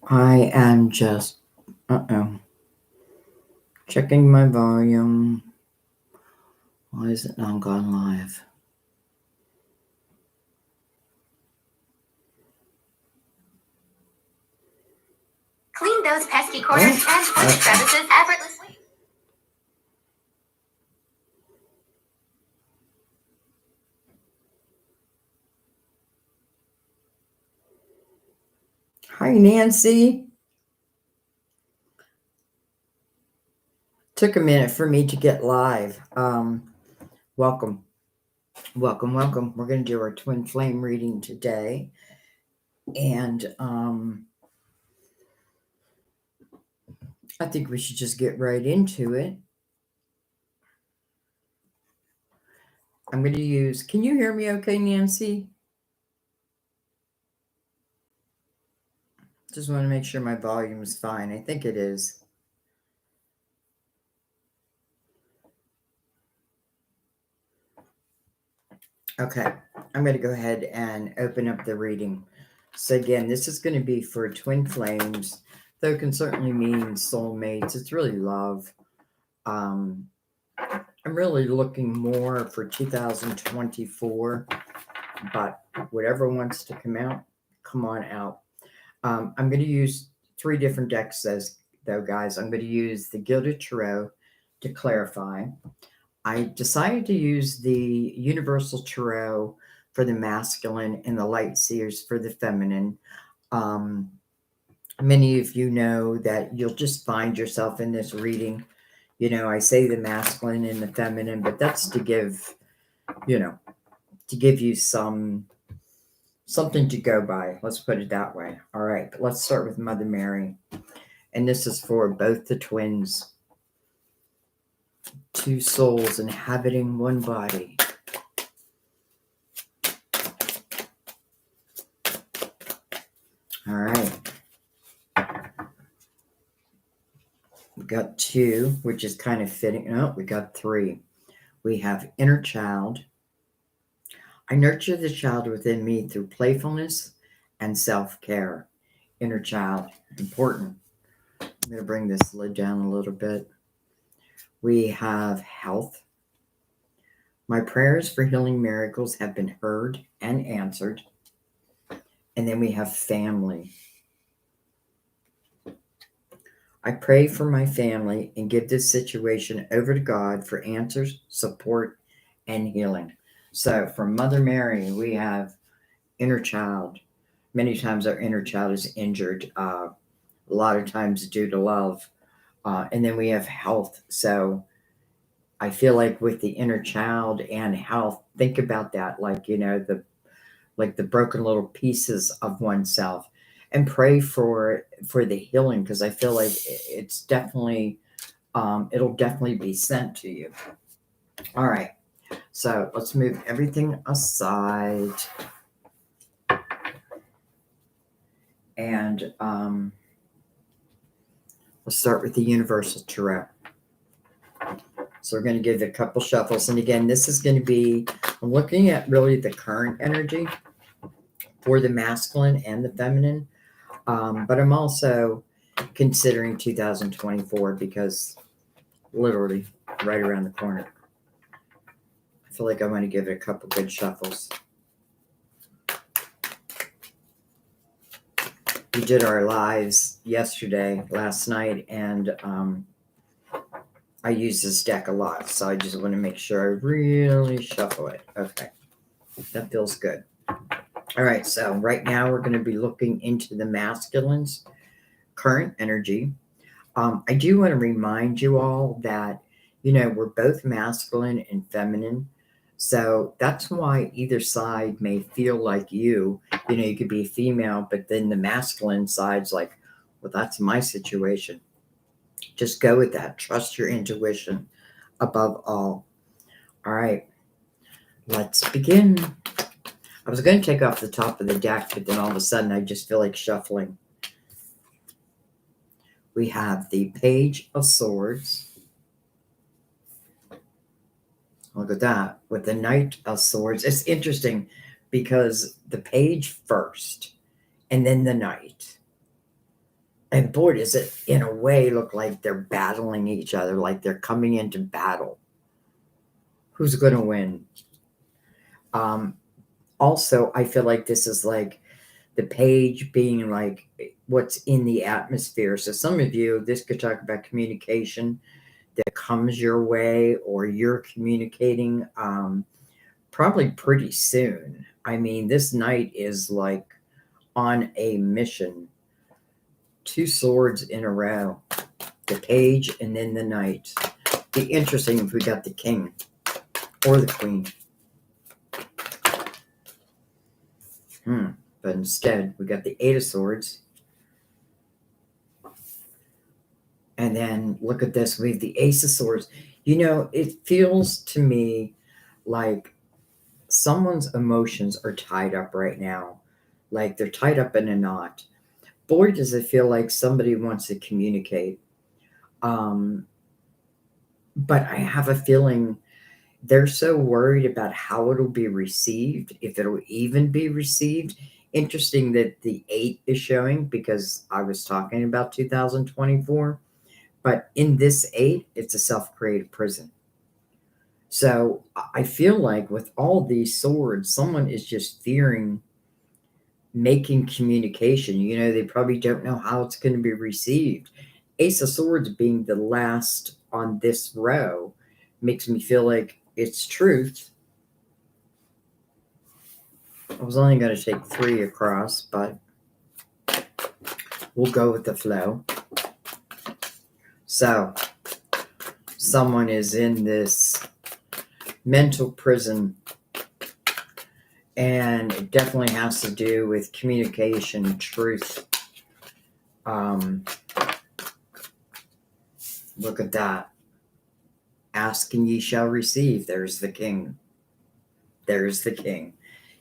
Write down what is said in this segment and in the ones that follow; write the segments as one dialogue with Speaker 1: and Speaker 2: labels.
Speaker 1: I am just, checking my volume. Why is it not gone live?
Speaker 2: Clean those pesky corners and push crevices effortlessly.
Speaker 1: Hi, Nancy. Took a minute for me to get live. Welcome. Welcome. We're going to do our twin flame reading today. And I think we should just get right into it. I'm going to use, can you hear me okay, Nancy? Just want to make sure my volume is fine. I think it is. Okay, I'm going to go ahead and open up the reading. So again, this is going to be for twin flames, though it can certainly mean soulmates. It's really love. I'm really looking more for 2024, but whatever wants to come on out. I'm going to use 3 different decks, though, guys. I'm going to use the Gilded Tarot to clarify. I decided to use the Universal Tarot for the masculine and the Light Seers for the feminine. Many of you know that you'll just find yourself in this reading. You know, I say the masculine and the feminine, but that's to give, to give you something to go by. Let's put it that way. All right, but let's start with Mother Mary. And this is for both the twins. 2 souls inhabiting one body. All right. We got 2, which is kind of fitting. Oh, we got 3. We have inner child. I nurture the child within me through playfulness and self-care. Inner child, important. I'm going to bring this lid down a little bit. We have health. My prayers for healing miracles have been heard and answered. And then we have family. I pray for my family and give this situation over to God for answers, support, and healing. So from Mother Mary, we have inner child. Many times our inner child is injured, a lot of times due to love. And then we have health. So I feel like with the inner child and health, think about that, like, the broken little pieces of oneself, and pray for the healing, because I feel like it's definitely it'll definitely be sent to you. All right, so let's move everything aside, and let's start with the Universal Tarot. So we're going to give it a couple shuffles, and again, this is going to be, I'm looking at really the current energy for the masculine and the feminine. But I'm also considering 2024, because literally right around the corner. I feel like I want to give it a couple good shuffles. We did our lives last night, and I use this deck a lot, so I just want to make sure I really shuffle it. Okay, that feels good. All right, so right now we're going to be looking into the masculine's current energy. I do want to remind you all that, we're both masculine and feminine. So that's why either side may feel like you could be female, but then the masculine side's like, well, that's my situation. Just go with that. Trust your intuition above all. All right, let's begin. I was going to take off the top of the deck, but then all of a sudden I just feel like shuffling. We have the Page of Swords. Look at that, with the Knight of Swords. It's interesting because the page first and then the knight. And boy, does it in a way look like they're battling each other, like they're coming into battle. Who's going to win? Also, I feel like this is like the page being like what's in the atmosphere. So some of you, this could talk about communication that comes your way, or you're communicating probably pretty soon. I mean, this knight is like on a mission. 2 swords in a row, the page and then the knight. Be interesting if we got the king or the queen. But instead, we got the 8 of swords. And then look at this, we have the ace of swords. You know, it feels to me like someone's emotions are tied up right now. Like they're tied up in a knot. Boy, does it feel like somebody wants to communicate. But I have a feeling they're so worried about how it'll be received, if it'll even be received. Interesting that the 8 is showing, because I was talking about 2024. But in this 8, it's a self-created prison. So I feel like with all these swords, someone is just fearing making communication. You know, they probably don't know how it's going to be received. Ace of Swords being the last on this row makes me feel like it's truth. I was only going to take 3 across, but we'll go with the flow. So someone is in this mental prison, and it definitely has to do with communication, truth. Look at that. Ask and ye shall receive. There's the king. There's the king.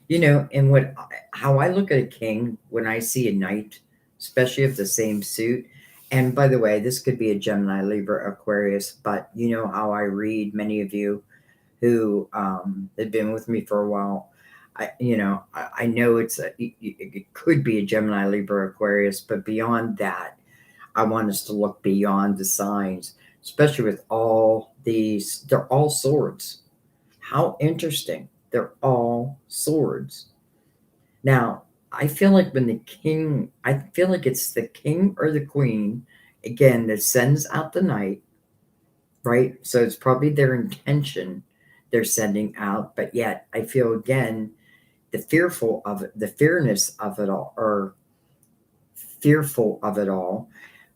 Speaker 1: You know, and how I look at a king when I see a knight, especially of the same suit. And by the way, this could be a Gemini, Libra, Aquarius, but you know how I read, many of you who have been with me for a while. I know it could be a Gemini, Libra, Aquarius, but beyond that, I want us to look beyond the signs, especially with all these. They're all swords. How interesting. They're all swords. Now, I feel like I feel like it's the king or the queen, again, that sends out the knight, right? So it's probably their intention they're sending out, but yet I feel again the fearful of it, the fearness of it all, or fearful of it all.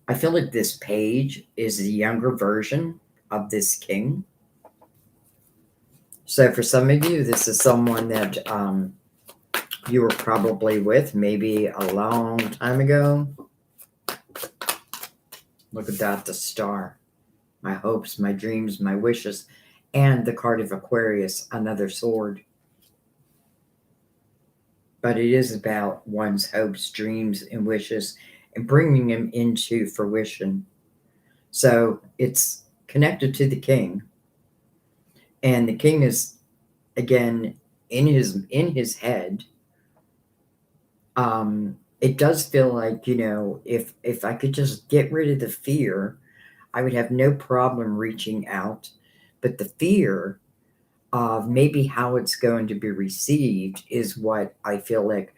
Speaker 1: I feel like this page is the younger version of this king. So for some of you, this is someone that you were probably with maybe a long time ago. Look at that, the star. My hopes, my dreams, my wishes, and the card of Aquarius, another sword. But it is about one's hopes, dreams, and wishes, and bringing them into fruition. So it's connected to the king. And the king is, again, in his head. It does feel like, you know, if I could just get rid of the fear, I would have no problem reaching out. But the fear of maybe how it's going to be received is what I feel like,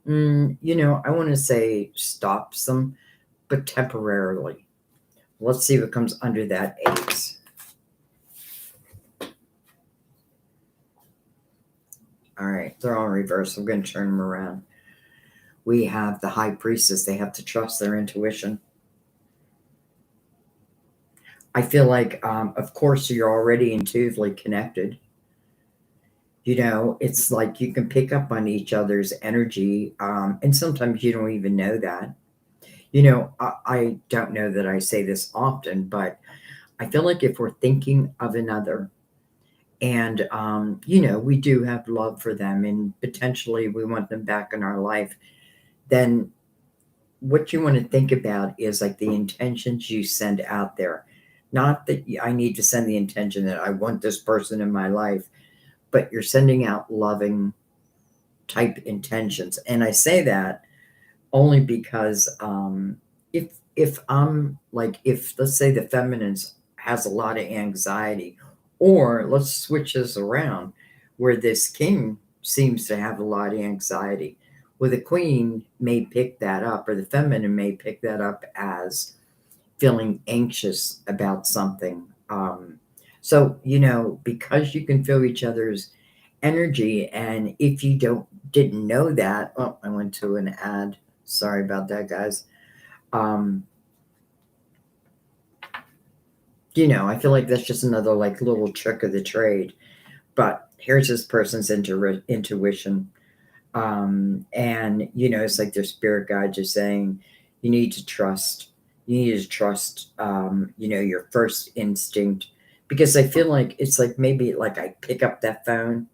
Speaker 1: you know, I want to say stops them, but temporarily. Let's see what comes under that ace. All right, they're all in reverse. I'm going to turn them around. We have the high priestess. They have to trust their intuition. I feel like, of course, you're already intuitively connected. You know, it's like you can pick up on each other's energy, and sometimes you don't even know that. You know, I don't know that I say this often, but I feel like if we're thinking of another, and, you know, we do have love for them, and potentially we want them back in our life, then what you want to think about is like the intentions you send out there. Not that I need to send the intention that I want this person in my life, but you're sending out loving type intentions. And I say that only because, if I'm like, if let's say the feminine has a lot of anxiety, or let's switch this around where this king seems to have a lot of anxiety, well, the queen may pick that up, or the feminine may pick that up as feeling anxious about something. So, because you can feel each other's energy, and if you didn't know that, oh, I went to an ad. Sorry about that, guys. Um, I feel like that's just another like little trick of the trade. But here's this person's intuition. And it's like their spirit guide just saying, you need to trust. You need to trust, your first instinct. Because I feel like it's like maybe like I pick up that phone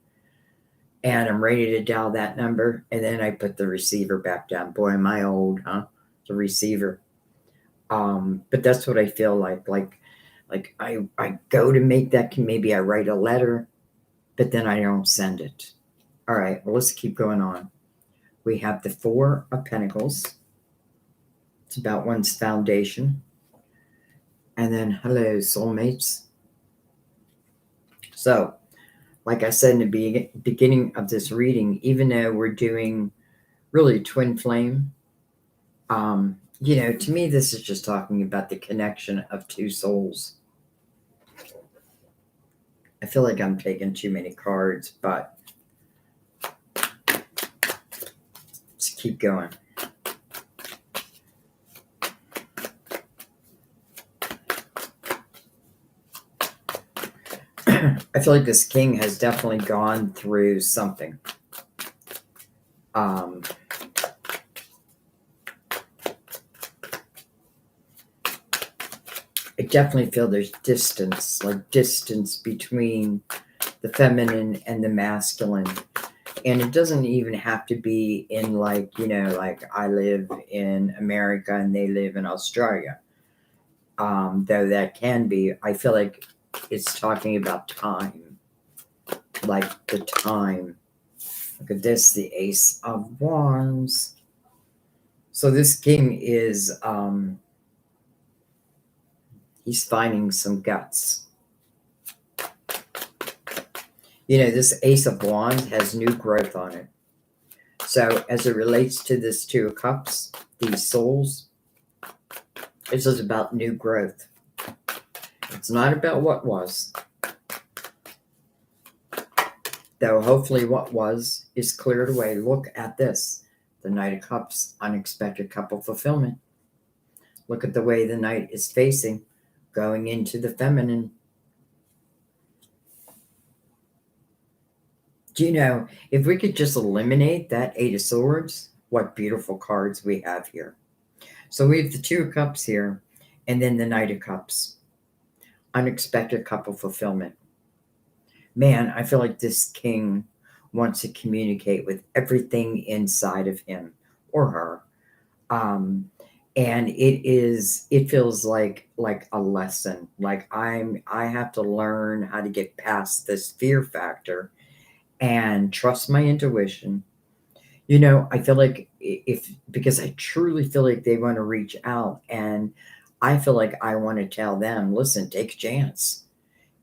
Speaker 1: and I'm ready to dial that number, and then I put the receiver back down. Boy, am I old, huh? The receiver. But that's what I feel like. Like I go to make that. Maybe I write a letter, but then I don't send it. All right. Well, let's keep going on. We have the Four of Pentacles. It's about one's foundation. And then, hello, soulmates. So, like I said in the beginning of this reading, even though we're doing really twin flame, to me, this is just talking about the connection of two souls. I feel like I'm taking too many cards, but let's keep going. I feel like this king has definitely gone through something. I definitely feel there's distance between the feminine and the masculine. And it doesn't even have to be in like I live in America and they live in Australia. Though that can be, I feel like it's talking about time. Like the time. Look at this, the Ace of Wands. So this king is, he's finding some guts. This Ace of Wands has new growth on it. So as it relates to this Two of Cups, these souls, this is about new growth. It's not about what was. Though hopefully what was is cleared away. Look at this. The Knight of Cups, unexpected couple fulfillment. Look at the way the Knight is facing, going into the feminine. Do if we could just eliminate that Eight of Swords, what beautiful cards we have here. So we have the Two of Cups here, and then the Knight of Cups. Unexpected couple fulfillment. Man, I feel like this king wants to communicate with everything inside of him or her. And it feels like a lesson. Like I have to learn how to get past this fear factor and trust my intuition. I feel like because I truly feel like they want to reach out, and I feel like I want to tell them, listen, take a chance.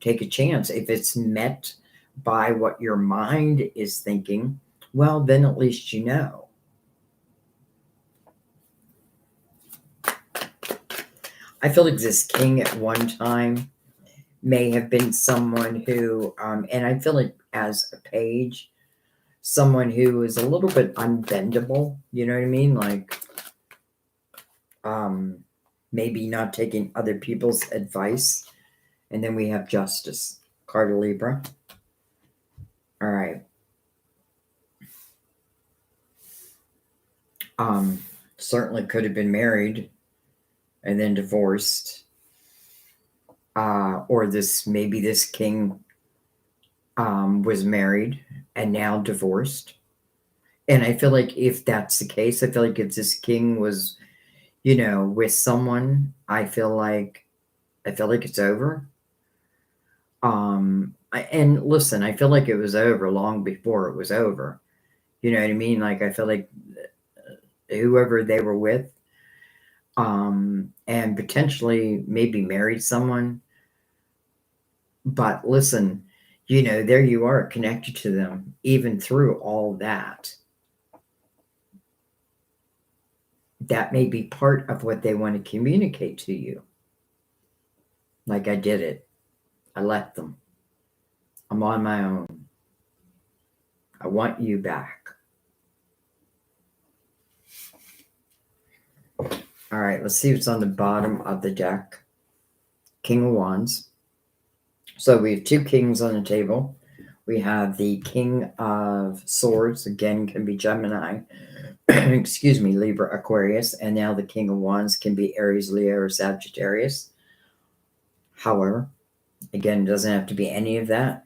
Speaker 1: Take a chance. If it's met by what your mind is thinking, well, then at least you know. I feel like this king at one time may have been someone who, and I feel like as a page, someone who is a little bit unbendable. You know what I mean? Like, maybe not taking other people's advice. And then we have Justice, card of Libra. All right. Certainly could have been married and then divorced. Or maybe this king was married and now divorced. And I feel like if that's the case, I feel like if this king was, with someone, I feel like it's over. And listen, I feel like it was over long before it was over. You know what I mean? Like I feel like whoever they were with, and potentially maybe married someone. But listen, there you are connected to them, even through all that. That may be part of what they want to communicate to you. Like, I did it. I left them. I'm on my own. I want you back. All right, let's see what's on the bottom of the deck. King of Wands. So we have two kings on the table. We have the King of Swords, again, can be Gemini, excuse me, Libra, Aquarius, and now the King of Wands can be Aries, Leo, or Sagittarius. However, again, it doesn't have to be any of that.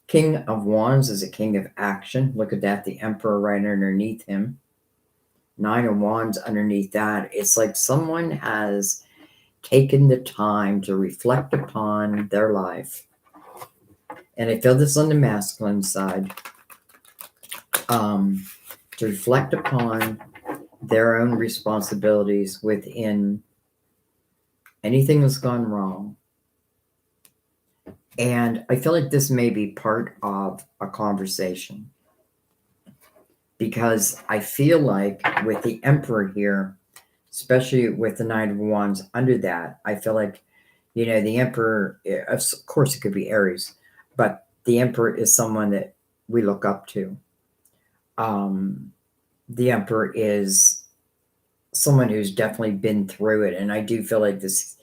Speaker 1: King of Wands is a king of action. Look at that, the Emperor right underneath him. Nine of Wands underneath that. It's like someone has taken the time to reflect upon their life. And I feel this on the masculine side. To reflect upon their own responsibilities within anything that's gone wrong. And I feel like this may be part of a conversation. Because I feel like with the Emperor here, especially with the Knight of Wands under that, I feel like, the Emperor, of course it could be Aries, but the Emperor is someone that we look up to. The Emperor is someone who's definitely been through it. And I do feel like this,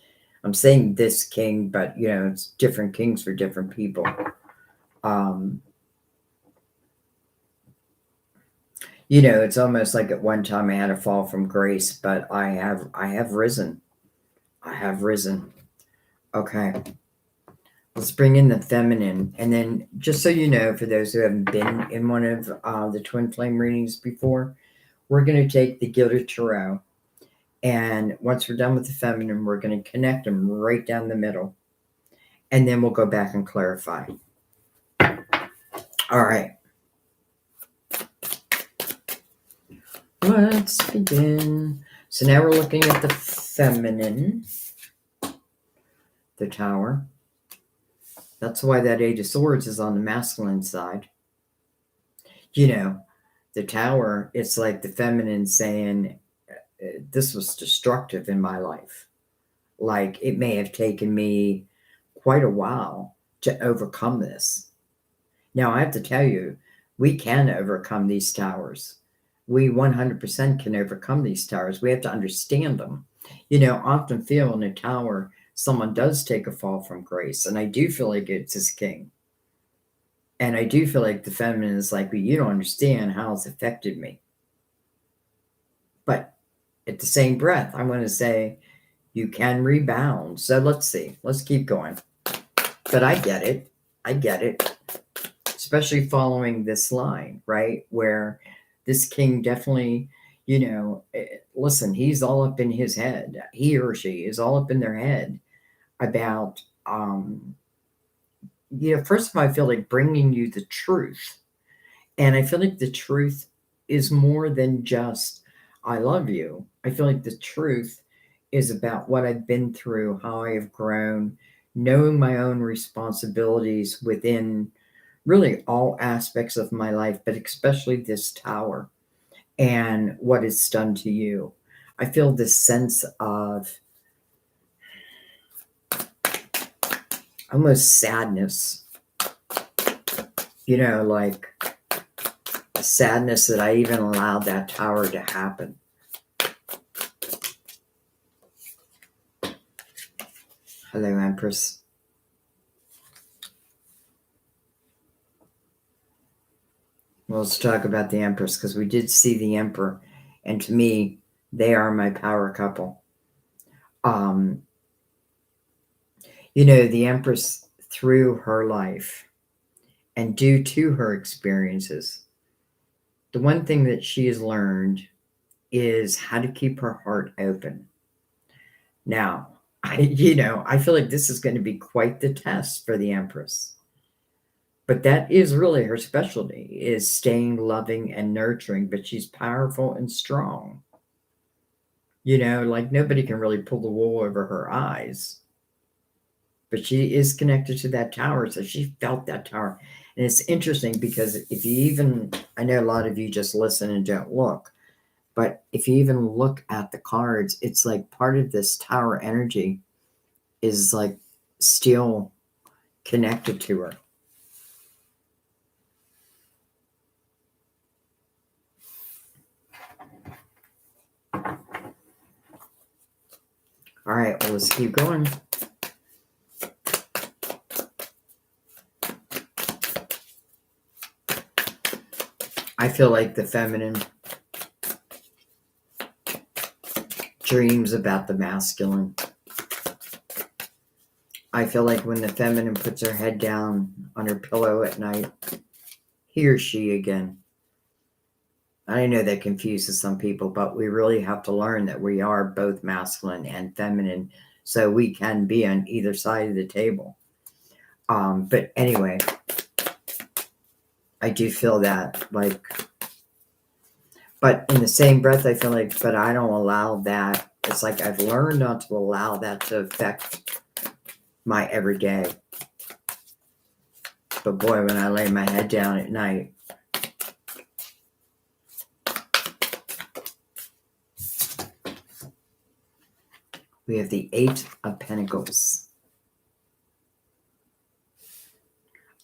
Speaker 1: I'm saying this king, but, it's different kings for different people. It's almost like at one time I had a fall from grace, but I have risen. I have risen. Okay. Let's bring in the feminine. And then just so you know, for those who haven't been in one of the twin flame readings before, we're going to take the Gilded Tarot. And once we're done with the feminine, we're going to connect them right down the middle. And then we'll go back and clarify. All right. Let's begin. So now we're looking at the feminine, the Tower. That's why that Eight of Swords is on the masculine side. The Tower, it's like the feminine saying, this was destructive in my life. Like, it may have taken me quite a while to overcome this. Now, I have to tell you, we can overcome these towers. We 100% can overcome these towers. We have to understand them. Often feel in a tower, someone does take a fall from grace. And I do feel like it's his king. And I do feel like the feminine is like, well, you don't understand how it's affected me. But at the same breath, I'm going to say, you can rebound. So let's see. Let's keep going. But I get it. I get it. Especially following this line, right? Where this king definitely, listen, he's all up in his head. He or she is all up in their head about, first of all, I feel like bringing you the truth. And I feel like the truth is more than just, I love you. I feel like the truth is about what I've been through, how I have grown, knowing my own responsibilities within really all aspects of my life, but especially this tower and what it's done to you. I feel this sense of almost sadness, like sadness that I even allowed that tower to happen. Hello, Empress. Well, let's talk about the Empress, because we did see the Emperor, and to me, they are my power couple. The Empress, through her life and due to her experiences, the one thing that she has learned is how to keep her heart open. Now, I feel like this is going to be quite the test for the Empress. But that is really her specialty, is staying loving and nurturing, but she's powerful and strong. Like nobody can really pull the wool over her eyes. But she is connected to that tower, so she felt that tower. And it's interesting because if you even, I know a lot of you just listen and don't look, but if you even look at the cards, it's like part of this tower energy is like still connected to her. All right, well, let's keep going. I feel like the feminine dreams about the masculine. I feel like when the feminine puts her head down on her pillow at night, he or she again. I know that confuses some people, but we really have to learn that we are both masculine and feminine, so we can be on either side of the table. But anyway, I do feel that, like, but in the same breath, I feel like, but I don't allow that. It's like I've learned not to allow that to affect my everyday. But boy, when I lay my head down at night, we have the Eight of Pentacles.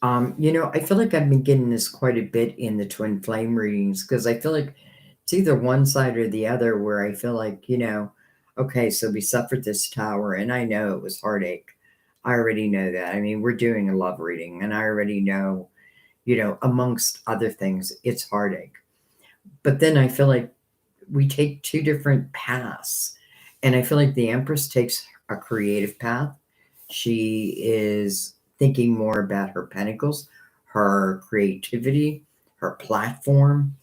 Speaker 1: I feel like I've been getting this quite a bit in the twin flame readings because I feel like it's either one side or the other where I feel like, okay, so we suffered this tower and I know it was heartache. I already know that. I mean, we're doing a love reading and I already know, amongst other things, it's heartache. But then I feel like we take two different paths. And I feel like the Empress takes a creative path. She is thinking more about her pentacles, her creativity, her platform.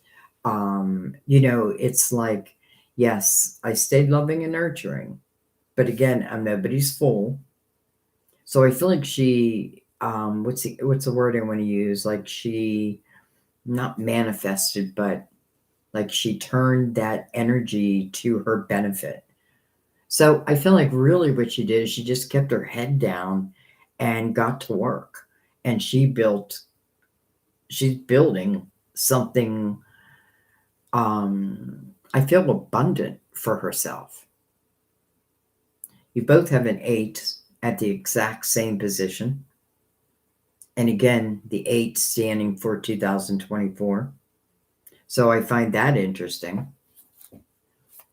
Speaker 1: It's like, yes, I stayed loving and nurturing, but again, I'm nobody's fool. So I feel like she, what's the word I want to use? Like she not manifested, but like she turned that energy to her benefit. So I feel like really what she did is she just kept her head down and got to work. And she's building something, I feel abundant for herself. You both have an 8 at the exact same position. And again, the 8 standing for 2024. So I find that interesting.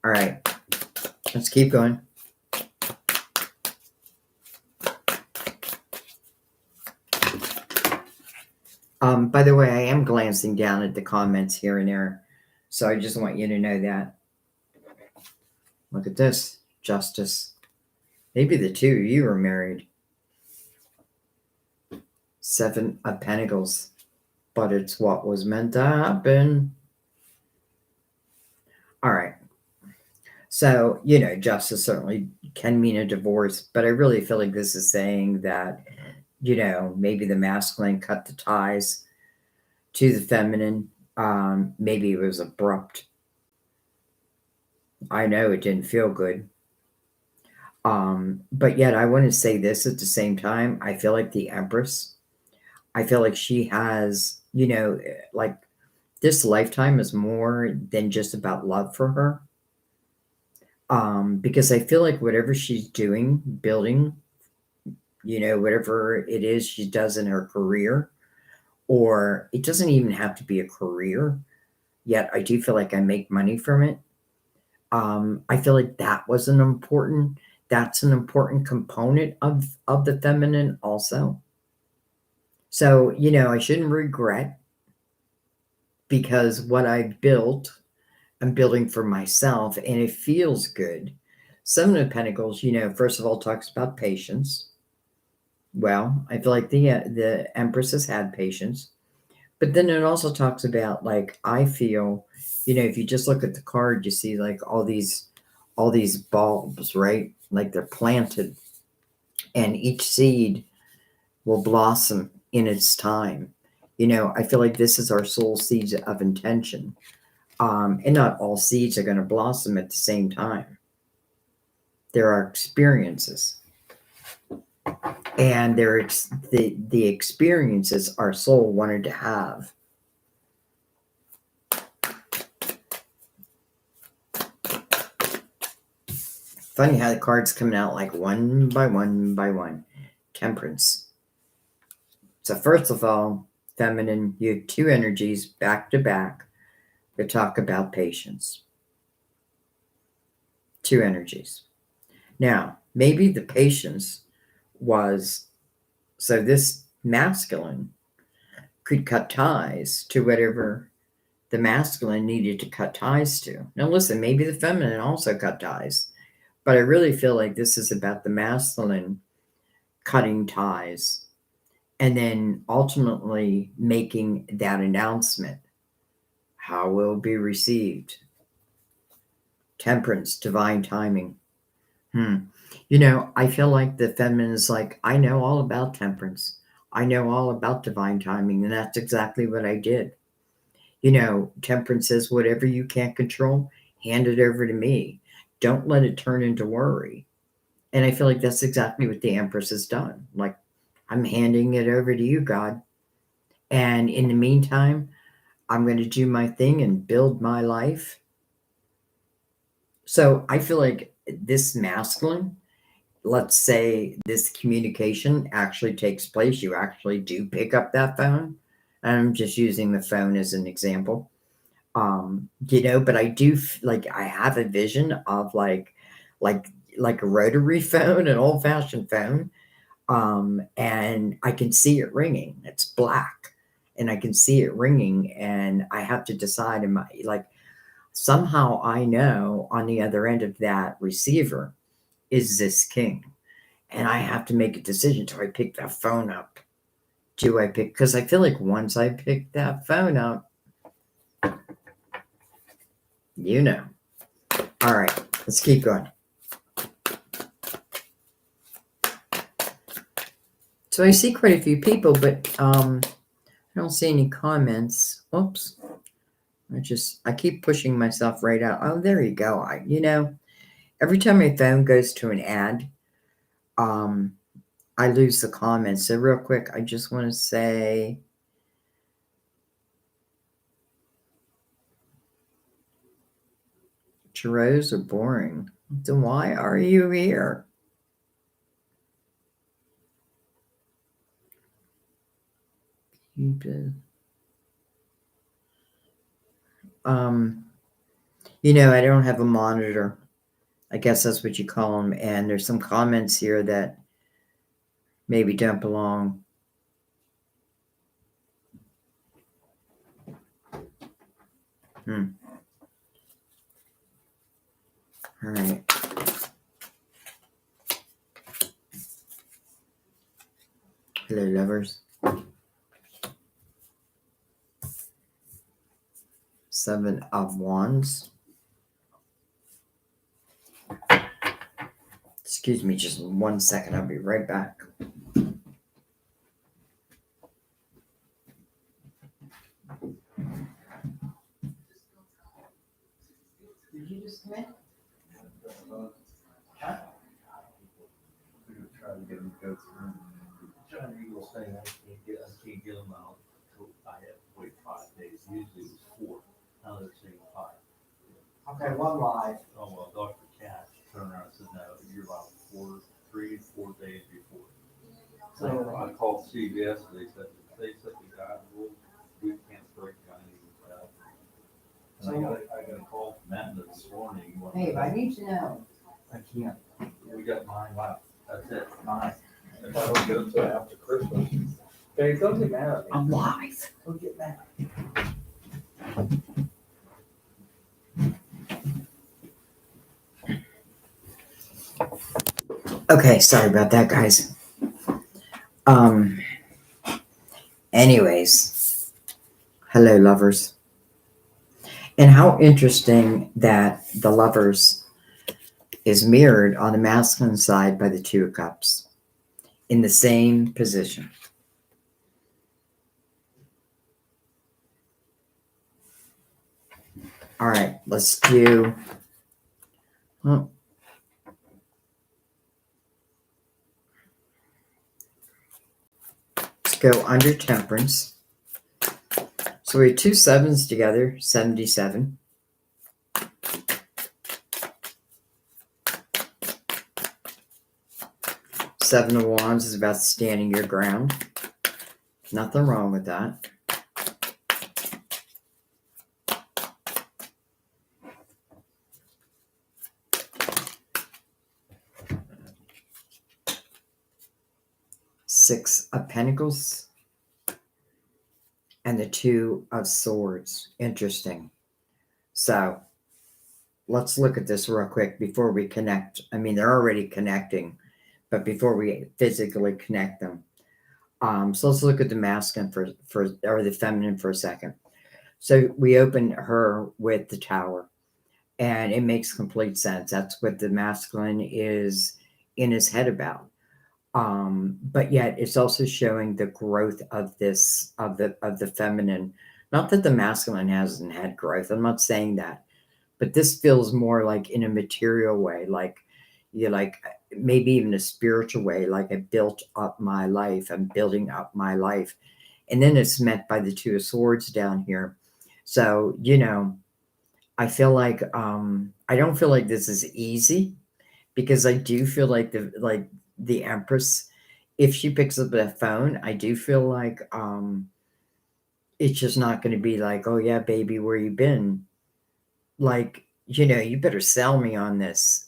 Speaker 1: All right, let's keep going. By the way, I am glancing down at the comments here and there. So I just want you to know that. Look at this. Justice. Maybe the two of you are married. 7 of Pentacles. But it's what was meant to happen. All right. So, justice certainly can mean a divorce. But I really feel like this is saying that, maybe the masculine cut the ties to the feminine. Maybe it was abrupt. I know it didn't feel good. But yet I want to say this at the same time. I feel like the Empress, I feel like she has, like this lifetime is more than just about love for her. Because I feel like whatever she's doing, building, whatever it is she does in her career, or it doesn't even have to be a career, yet I do feel like I make money from it. I feel like that's an important component of the feminine also. So, I shouldn't regret because what I've built, I'm building for myself and it feels good. 7 of Pentacles, first of all, talks about patience. Well, I feel like the Empress has had patience. But then it also talks about, like, I feel, if you just look at the card, you see like all these bulbs, right? Like they're planted and each seed will blossom in its time. I feel like this is our soul seeds of intention. And not all seeds are going to blossom at the same time. there are experiences. And the experiences our soul wanted to have. Funny how the cards coming out like one by one by one. Temperance. So first of all, feminine, you have two energies back to back that talk about patience. Two energies. Now, maybe the patience was, so this masculine could cut ties to whatever the masculine needed to cut ties to. Now listen, maybe the feminine also cut ties. But I really feel like this is about the masculine cutting ties and then ultimately making that announcement. How will it be received? Temperance, divine timing. I feel like the feminine is like, I know all about temperance. I know all about divine timing. And that's exactly what I did. Temperance says, whatever you can't control, hand it over to me. Don't let it turn into worry. And I feel like that's exactly what the Empress has done. Like, I'm handing it over to you, God. And in the meantime, I'm going to do my thing and build my life. So I feel like this masculine, let's say this communication actually takes place. You actually do pick up that phone. I'm just using the phone as an example. But I do I have a vision of like a rotary phone, an old fashioned phone. And I can see it ringing. It's black and I can see it ringing and I have to decide somehow I know on the other end of that receiver is this king. And I have to make a decision. Do I pick that phone up? Because I feel like once I pick that phone up, All right, let's keep going. So I see quite a few people, but I don't see any comments. Oops. I keep pushing myself right out. Oh, there you go. Every time my phone goes to an ad, I lose the comments. So real quick, I just want to say, Tarots are boring. Then why are you here? I don't have a monitor. I guess that's what you call them. And there's some comments here that maybe don't belong. All right. Hello, lovers. 7 of Wands. Excuse me just 1 second. I'll be right back. Did you just come in? Huh?
Speaker 3: We were trying to get them to go through. John Eagle saying I can't get them out until I have to wait 5 days. Usually it was 4. Now they're saying 5.
Speaker 1: Okay, one live.
Speaker 3: Oh, well, Dr. Cash turned around and said, no, you're about 3 to 4 days before. So I called CBS and they said the guy ruled we can't break down any. I got a call from Matt this morning.
Speaker 1: Hey, I need to know.
Speaker 3: I can't. We got 9 left. That's it. 9. If I don't get until after Christmas. Hey, don't get mad at me.
Speaker 1: I'm live.
Speaker 3: Don't get mad.
Speaker 1: Okay, sorry about that, guys. Anyways, hello, lovers. And how interesting that the lovers is mirrored on the masculine side by the 2 of Cups in the same position. All right, let's do. go under temperance. So we have 2 7s together, 77. Seven of Wands is about standing your ground. Nothing wrong with that. Six of Pentacles and the Two of Swords. Interesting. So let's look at this real quick before we connect. I mean, they're already connecting, but before we physically connect them. So let's look at the masculine or the feminine for a second. So we open her with the Tower, and it makes complete sense. That's what the masculine is in his head about. But yet it's also showing the growth of the feminine. Not that the masculine hasn't had growth. I'm not saying that, but this feels more like in a material way, like you like maybe even a spiritual way, like I built up my life. I'm building up my life. And then it's met by the Two of Swords down here. So, I feel like I don't feel like this is easy, because I do feel like the Empress, if she picks up the phone, I do feel like it's just not going to be like, oh yeah, baby, where you been? Like, you better sell me on this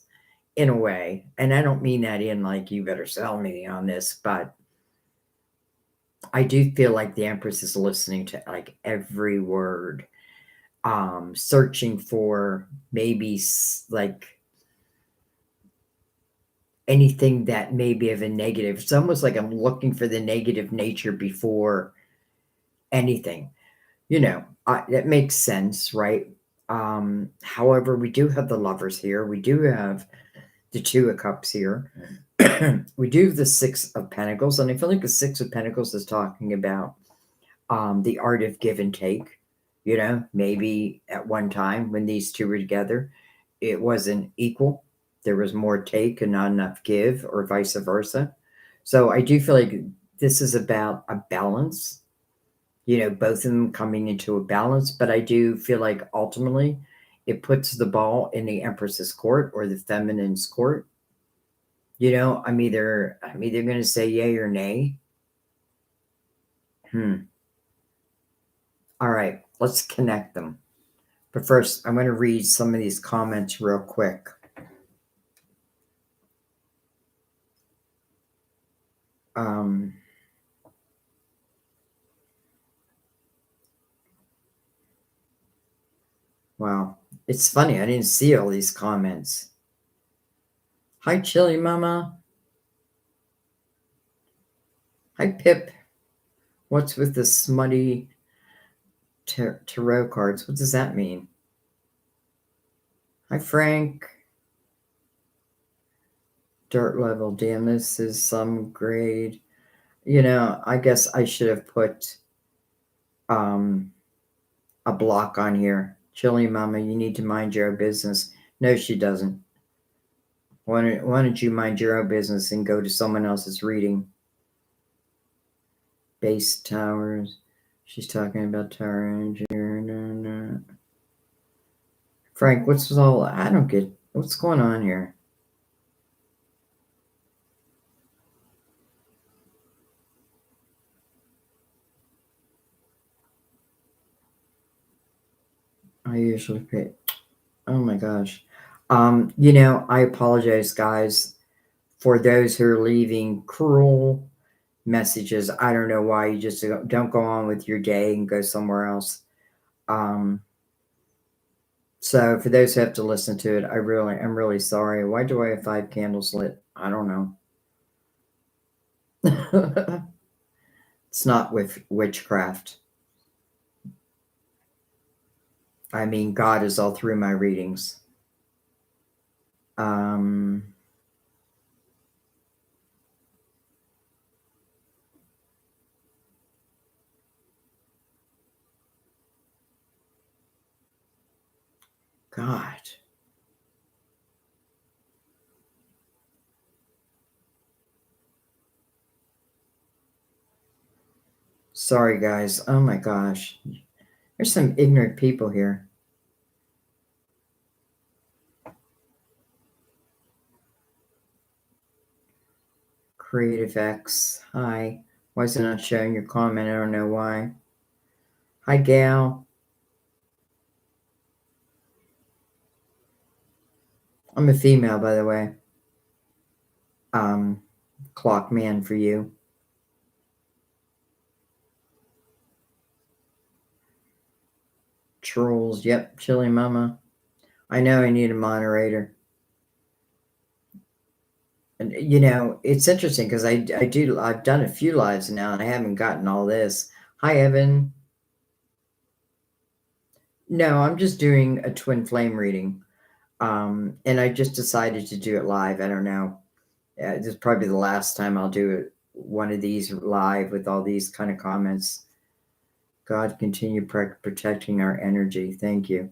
Speaker 1: in a way. And I don't mean that in like, you better sell me on this, but I do feel like the Empress is listening to like every word, searching for maybe like anything that may be of a negative. It's almost like I'm looking for the negative nature before anything. That makes sense, right? However, we do have the Lovers here. We do have the Two of Cups here. We do have the Six of Pentacles, and I feel like the Six of Pentacles is talking about the art of give and take. Maybe at one time when these two were together, it wasn't equal. There was more take and not enough give, or vice versa. So I do feel like this is about a balance, both of them coming into a balance. But I do feel like ultimately it puts the ball in the Empress's court or the feminine's court. I'm either going to say yay or nay. All right, let's connect them. But first, I'm going to read some of these comments real quick. Wow, it's funny. I didn't see all these comments. Hi, Chili Mama. Hi, Pip. What's with the smutty tarot cards? What does that mean? Hi, Frank. Dirt level. Damn, this is some grade. I guess I should have put a block on here. Chili Mama, you need to mind your own business. No, she doesn't. Why don't you mind your own business and go to someone else's reading? Base towers. She's talking about tower engineer. No. Frank, what's all? I don't get what's going on here. I usually pay. Oh my gosh. I apologize, guys, for those who are leaving cruel messages. I don't know why. You just don't go on with your day and go somewhere else. So for those who have to listen to it, I'm really sorry. Why do I have 5 candles lit? I don't know. It's not with witchcraft. I mean, God is all through my readings. God. Sorry, guys. Oh my gosh. There's some ignorant people here. Creative X. Hi. Why is it not showing your comment? I don't know why. Hi, Gail. I'm a female, by the way. Clock man for you. Trolls. Yep. Chili Mama. I know I need a moderator. And it's interesting because I've done a few lives now and I haven't gotten all this. Hi, Evan. No, I'm just doing a twin flame reading. And I just decided to do it live. I don't know. This is probably the last time I'll do one of these live with all these kind of comments. God, continue protecting our energy. Thank you.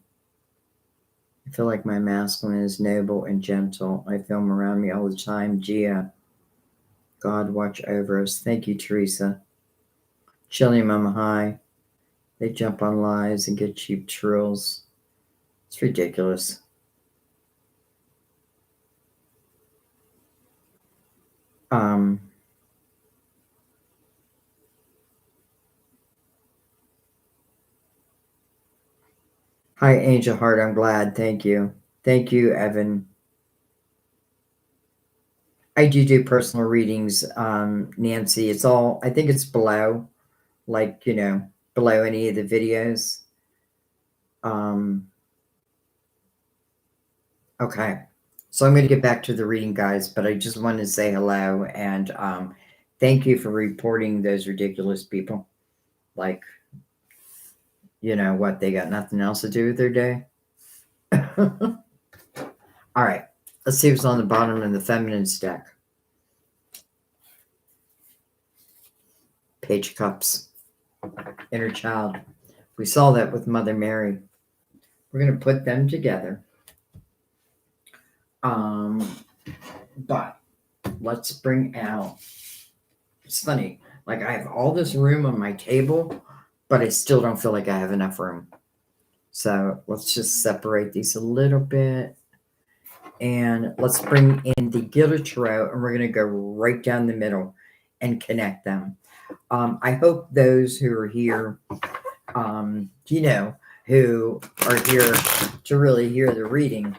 Speaker 1: I feel like my masculine is noble and gentle. I feel him around me all the time. Gia, God, watch over us. Thank you, Teresa. Chili Mama, hi. They jump on lies and get cheap trills. It's ridiculous. Hi, Angel Heart. I'm glad. Thank you. Thank you, Evan. I do personal readings, Nancy. I think it's below, like, below any of the videos. Okay. So I'm going to get back to the reading, guys, but I just wanted to say hello and thank you for reporting those ridiculous people. Like, what? They got nothing else to do with their day? All right. Let's see what's on the bottom of the feminine stack. Page of Cups. Inner child. We saw that with Mother Mary. We're going to put them together. But let's bring out, it's funny, like I have all this room on my table, but I still don't feel like I have enough room. So let's just separate these a little bit. And let's bring in the Gilded Tarot, and we're going to go right down the middle and connect them. I hope those who are here, who are here to really hear the reading,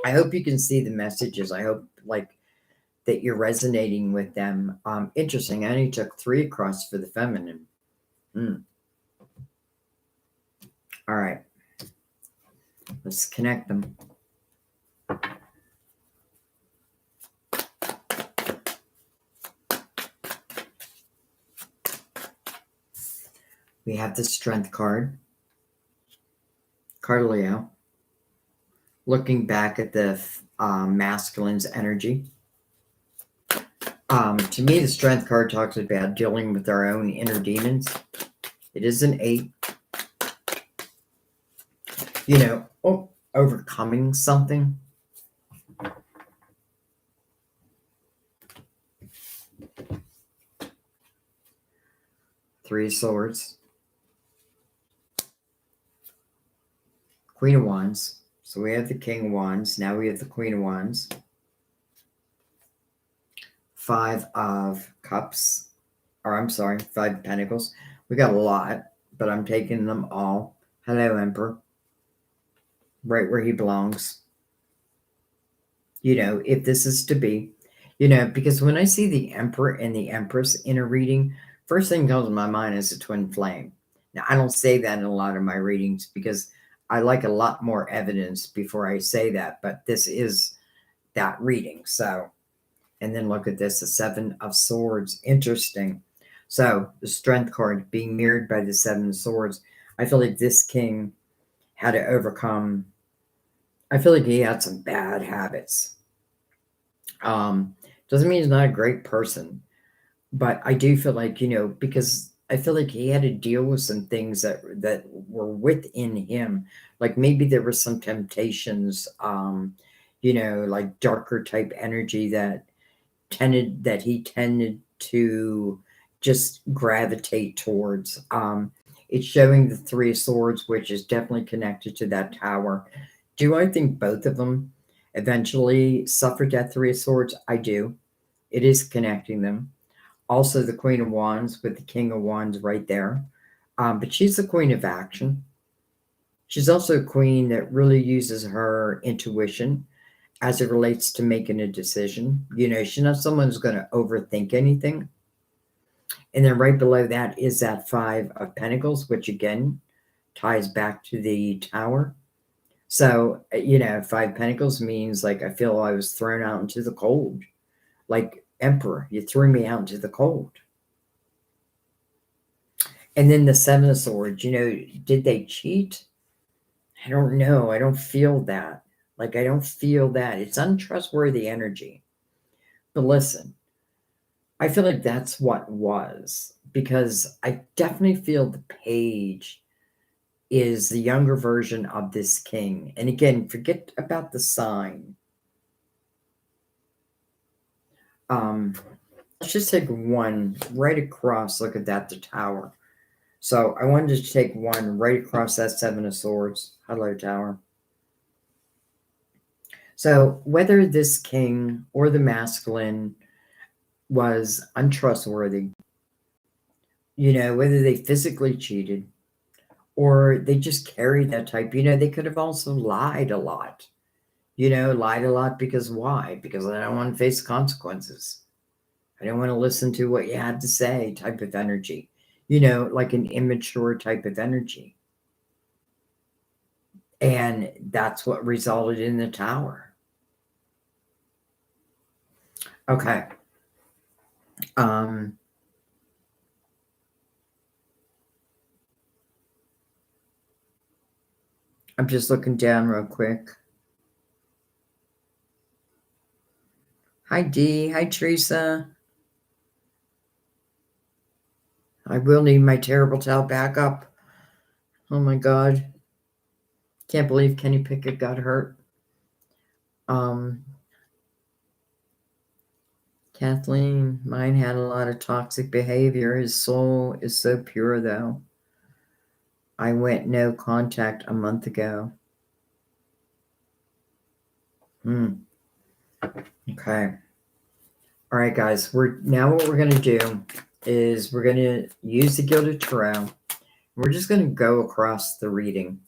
Speaker 1: I hope you can see the messages. I hope that you're resonating with them. Interesting. I only took 3 across for the feminine. All right. Let's connect them. We have the Strength card. Leo. Looking back at the masculine's energy. To me, the Strength card talks about dealing with our own inner demons. It is an 8. Overcoming something. Three of Swords. Queen of Wands. So we have the King of Wands. Now we have the Queen of Wands. 5 of Cups. Or I'm sorry, 5 of Pentacles. We got a lot, but I'm taking them all. Hello, Emperor. Right where he belongs. If this is to be. Because when I see the Emperor and the Empress in a reading, first thing comes to my mind is a twin flame. Now, I don't say that in a lot of my readings because I like a lot more evidence before I say that, but this is that reading. So, and then look at this, the 7 of Swords. Interesting. So, the Strength card being mirrored by the 7 of Swords. I feel like this king had to overcome, I feel like he had some bad habits. Doesn't mean he's not a great person, but I do feel like, because I feel like he had to deal with some things that were within him. Like maybe there were some temptations, like darker type energy that he tended to just gravitate towards. It's showing the Three of Swords, which is definitely connected to that tower. Do I think both of them eventually suffered that Three of Swords? I do. It is connecting them. Also, the Queen of Wands with the King of Wands right there. But she's the queen of action. She's also a queen that really uses her intuition as it relates to making a decision. You know, she's not someone who's going to overthink anything. And then right below that is that Five of Pentacles, which again ties back to the tower. So, you know, Five Pentacles means like I feel I was thrown out into the cold. Like Emperor, you threw me out into the cold. And then the Seven of Swords, you know, did they cheat? I don't know. I don't feel that. Like, I don't feel that. It's untrustworthy energy. But listen, I feel like that's what was, because I definitely feel the Page is the younger version of this king. And again, forget about the sign. Let's just take one right across. Look at that, the tower. So I wanted to take one right across that Seven of Swords. Hello, tower. So whether this king or the masculine was untrustworthy, you know, whether they physically cheated or they just carried that type, you know, they could have also lied a lot. You know, lied a lot because why? Because I don't want to face consequences. I don't want to listen to what you had to say type of energy. You know, like an immature type of energy. And that's what resulted in the tower. Okay. I'm just looking down real quick. Hi, Dee. Hi, Teresa. I will need my terrible towel back up. Oh, my God. Can't believe Kenny Pickett got hurt. Kathleen, mine had a lot of toxic behavior. His soul is so pure, though. I went no contact a month ago. Okay. All right, guys. What we're going to do is we're going to use the Gilded Tarot. We're just going to go across the reading.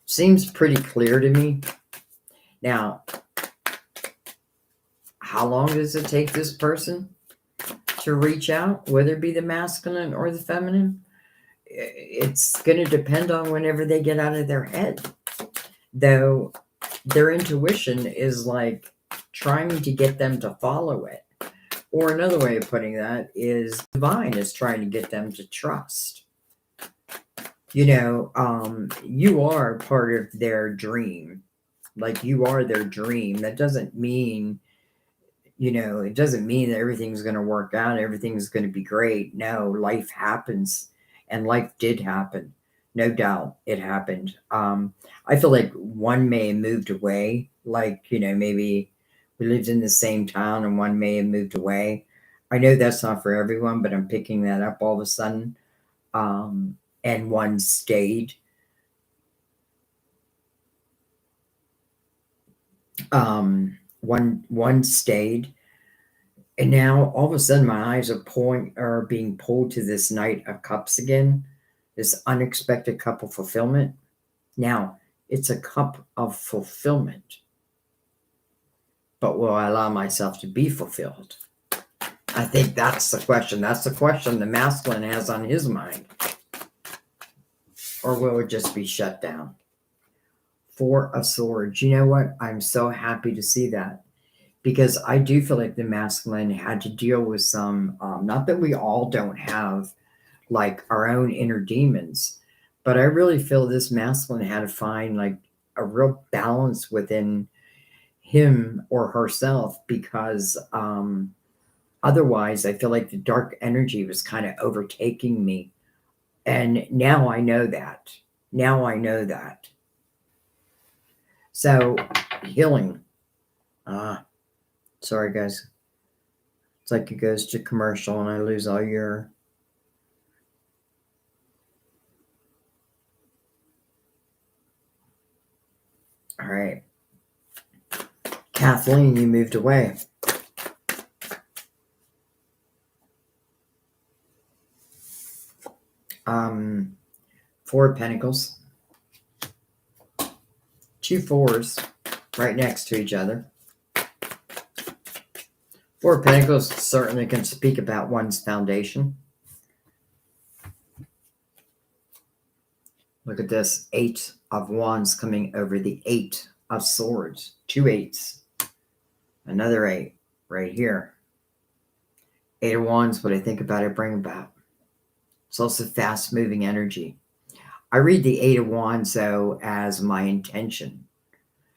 Speaker 1: Seems pretty clear to me. Now, how long does it take this person to reach out, whether it be the masculine or the feminine? It's going to depend on whenever they get out of their head. Though their intuition is like trying to get them to follow it. Or another way of putting that is divine is trying to get them to trust. You know, you are part of their dream. Like you are their dream. That doesn't mean, you know, it doesn't mean that everything's going to work out. Everything's going to be great. No, life happens. And life did happen. No doubt it happened. I feel like one may have moved away. Like, you know, maybe we lived in the same town and one may have moved away. I know that's not for everyone, but I'm picking that up all of a sudden. And one stayed. One stayed. And now all of a sudden my eyes are being pulled to this Knight of Cups again. This unexpected cup of fulfillment. Now, it's a cup of fulfillment. But will I allow myself to be fulfilled? I think that's the question. That's the question the masculine has on his mind. Or will it just be shut down? Four of Swords. You know what? I'm so happy to see that. Because I do feel like the masculine had to deal with some, not that we all don't have like our own inner demons, but I really feel this masculine had to find like a real balance within him or herself, because otherwise I feel like the dark energy was kind of overtaking me. And now I know that. So healing. Sorry guys. It's like it goes to commercial and I lose all your... All right. Kathleen, you moved away. Four of Pentacles. Two fours right next to each other. Four of Pentacles certainly can speak about one's foundation. Look at this. Eight of Wands coming over the Eight of Swords. Two eights. Another eight right here. Eight of Wands, what I think about it, bring about. It's also fast-moving energy. I read the Eight of Wands, though, as my intention.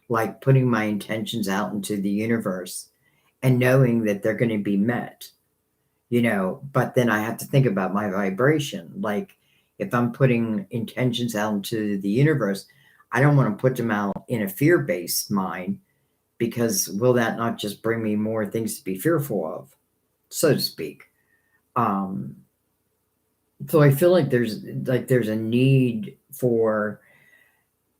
Speaker 1: Like putting my intentions out into the universe and knowing that they're going to be met. You know, but then I have to think about my vibration. Like, if I'm putting intentions out into the universe, I don't want to put them out in a fear-based mind, because will that not just bring me more things to be fearful of, so to speak? So I feel like there's a need for,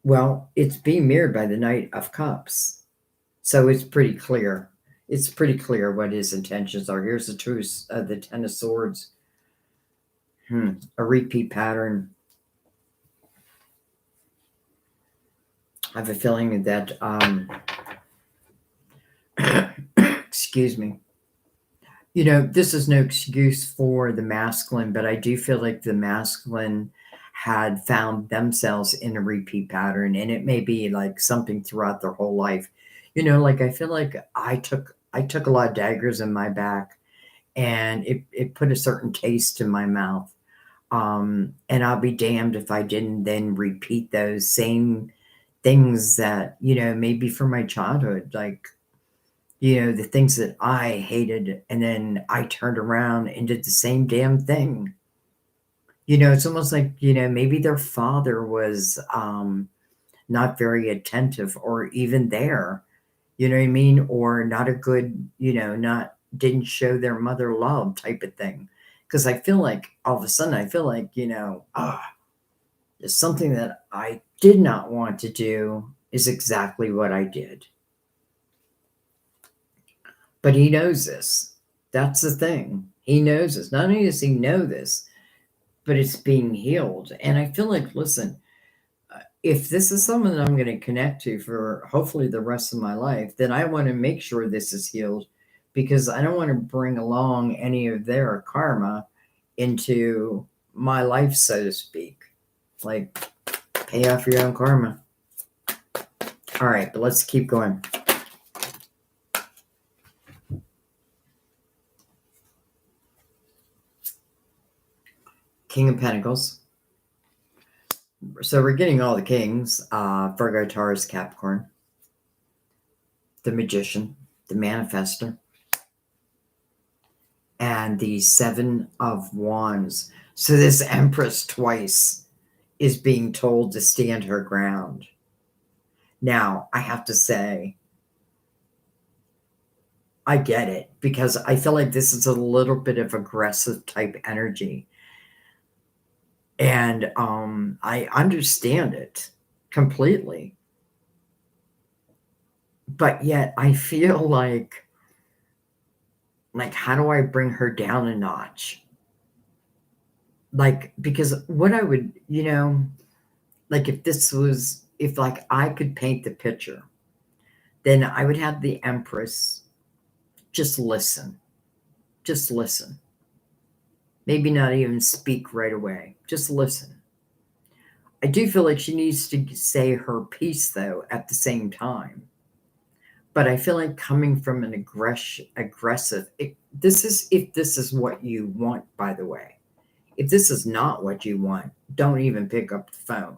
Speaker 1: well, it's being mirrored by the Knight of Cups. So it's pretty clear. It's pretty clear what his intentions are. Here's the truth of the Ten of Swords. A repeat pattern. I have a feeling that, excuse me. You know, this is no excuse for the masculine, but I do feel like the masculine had found themselves in a repeat pattern, and it may be like something throughout their whole life. You know, like I feel like I took a lot of daggers in my back, and it put a certain taste in my mouth. And I'll be damned if I didn't then repeat those same things that, you know, maybe from my childhood, like, you know, the things that I hated, and then I turned around and did the same damn thing. You know, it's almost like, you know, maybe their father was not very attentive or even there, you know what I mean? Or not a good, you know, didn't show their mother love type of thing. Because I feel like all of a sudden, I feel like, you know, there's something that I did not want to do is exactly what I did. But he knows this. That's the thing. He knows this. Not only does he know this, but it's being healed. And I feel like, listen, if this is someone that I'm going to connect to for hopefully the rest of my life, then I want to make sure this is healed, because I don't want to bring along any of their karma into my life, so to speak. Like, pay off your own karma. All right, but let's keep going. King of Pentacles. So we're getting all the kings. Virgo, Taurus, Capricorn. The Magician. The Manifester. And the Seven of Wands. So this Empress twice is being told to stand her ground. Now, I have to say, I get it, because I feel like this is a little bit of aggressive type energy. And I understand it completely. But yet I feel like how do I bring her down a notch? Like, because what I would, you know, like if like I could paint the picture, then I would have the Empress just listen. Just listen. Maybe not even speak right away. Just listen. I do feel like she needs to say her piece, though, at the same time. But I feel like coming from an aggressive, if this is what you want, by the way. If this is not what you want, don't even pick up the phone.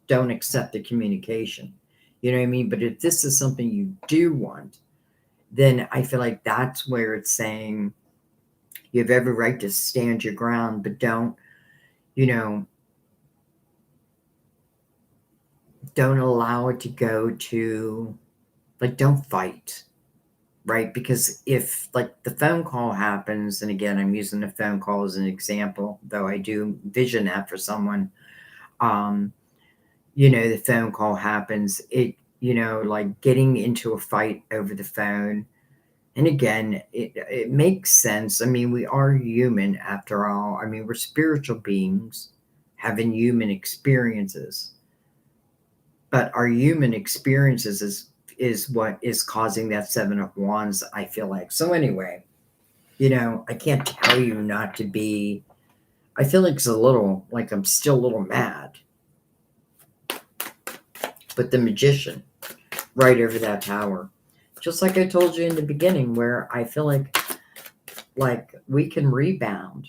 Speaker 1: Don't accept the communication. You know what I mean? But if this is something you do want, then I feel like that's where it's saying you have every right to stand your ground, but don't, you know, don't allow it to go to, like, don't fight. right? Because if like the phone call happens, and again, I'm using the phone call as an example, though I do vision that for someone, um, the phone call happens, like getting into a fight over the phone. And again, it makes sense. I mean, we are human after all. I mean, we're spiritual beings having human experiences. But our human experiences is what is causing that Seven of Wands, I feel like. So anyway, I can't tell you not to be. I feel like it's a little like I'm still a little mad. But the Magician, right over that tower. Just like I told you in the beginning, where I feel like we can rebound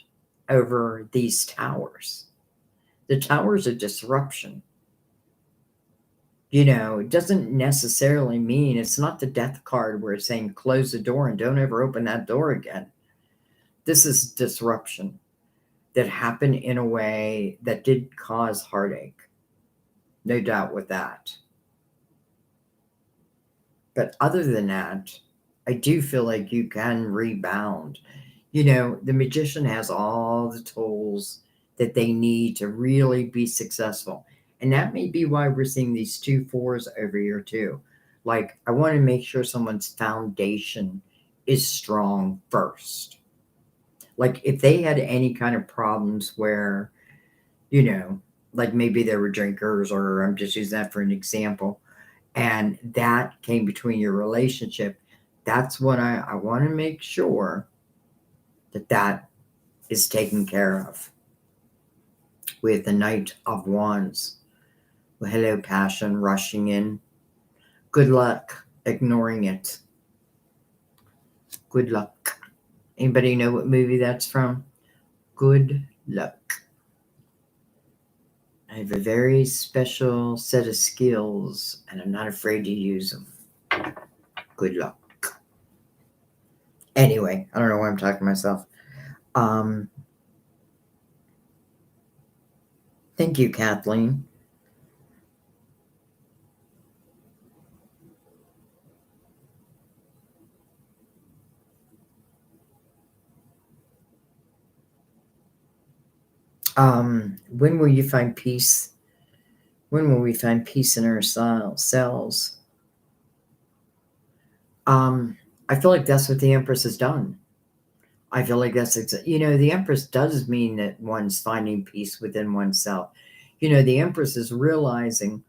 Speaker 1: over these towers. The towers are disruption. It doesn't necessarily mean it's not the death card where it's saying close the door and don't ever open that door again. This is disruption that happened in a way that did cause heartache. No doubt with that. But other than that, I do feel like you can rebound. The Magician has all the tools that they need to really be successful. And that may be why we're seeing these 2 4s over here too. Like, I want to make sure someone's foundation is strong first. Like, if they had any kind of problems where, like maybe they were drinkers, or I'm just using that for an example, and that came between your relationship, that's what I want to make sure that is taken care of. With the Knight of Wands. Well, hello, passion rushing in. Good luck ignoring it. Good luck. Anybody know what movie that's from? Good luck. I have a very special set of skills, and I'm not afraid to use them. Good luck. Anyway, I don't know why I'm talking to myself. Thank you, Kathleen. When will you find peace? When will we find peace in our cells? I feel like that's what the Empress has done. I feel like that's, the Empress does mean that one's finding peace within oneself. The Empress is realizing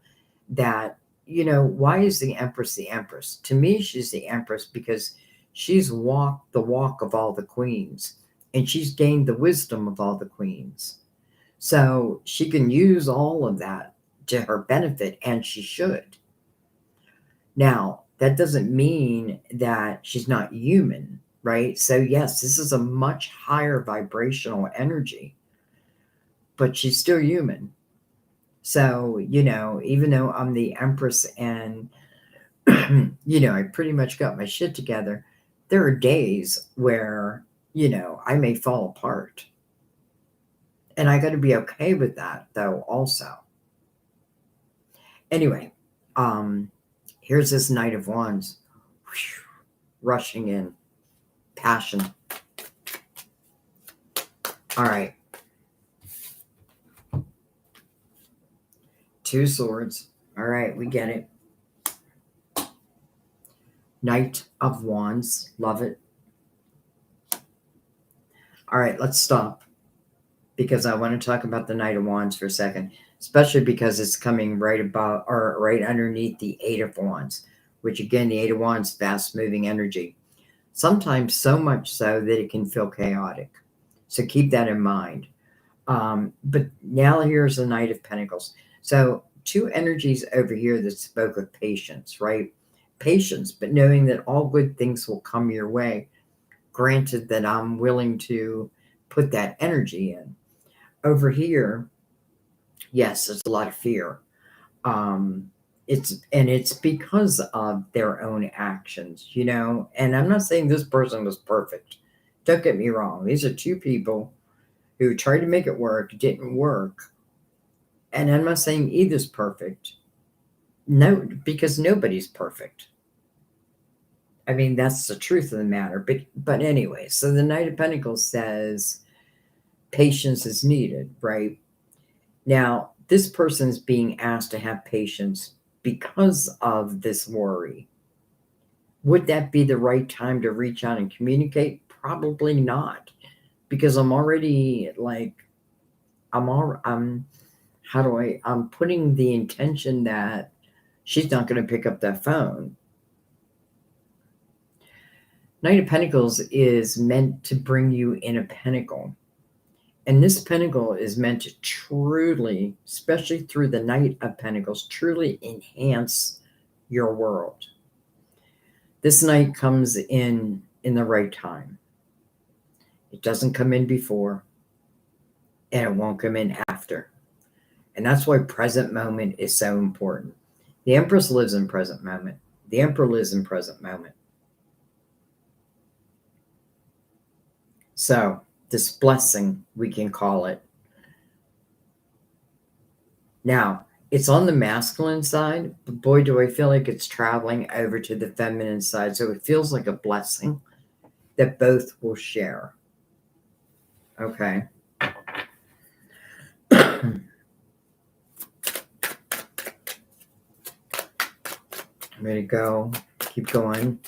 Speaker 1: that, why is the Empress the Empress? To me, she's the Empress because she's walked the walk of all the queens, and she's gained the wisdom of all the queens. So she can use all of that to her benefit, and she should. Now, that doesn't mean that she's not human, right? So yes, this is a much higher vibrational energy, but she's still human. So, even though I'm the Empress and, I pretty much got my shit together, there are days where, I may fall apart. And I got to be okay with that, though, also. Anyway, here's this Knight of Wands. Whew, rushing in. Passion. All right. 2 swords. All right, we get it. Knight of Wands. Love it. All right, let's stop, because I want to talk about the Knight of Wands for a second, especially because it's coming right above or right underneath the Eight of Wands, which again, the Eight of Wands, fast moving energy. Sometimes so much so that it can feel chaotic. So keep that in mind. But now here's the Knight of Pentacles. So 2 energies over here that spoke of patience, right? Patience, but knowing that all good things will come your way. Granted that I'm willing to put that energy in. Over here, yes, there's a lot of fear. It's because of their own actions, and I'm not saying this person was perfect. Don't get me wrong. These are 2 people who tried to make it work, didn't work. And I'm not saying either's perfect. No, because nobody's perfect. I mean, that's the truth of the matter. But anyway, so the Knight of Pentacles says patience is needed, right? Now, this person is being asked to have patience because of this worry. Would that be the right time to reach out and communicate? Probably not, because I'm already like, I'm putting the intention that she's not going to pick up that phone. Knight of Pentacles is meant to bring you in a pentacle. And this pentacle is meant to truly, especially through the Knight of Pentacles, truly enhance your world. This Knight comes in the right time. It doesn't come in before, and it won't come in after. And that's why present moment is so important. The Empress lives in present moment. The Emperor lives in present moment. So this blessing, we can call it. Now, it's on the masculine side, but boy, do I feel like it's traveling over to the feminine side. So it feels like a blessing that both will share. Okay. I'm going to go, keep going.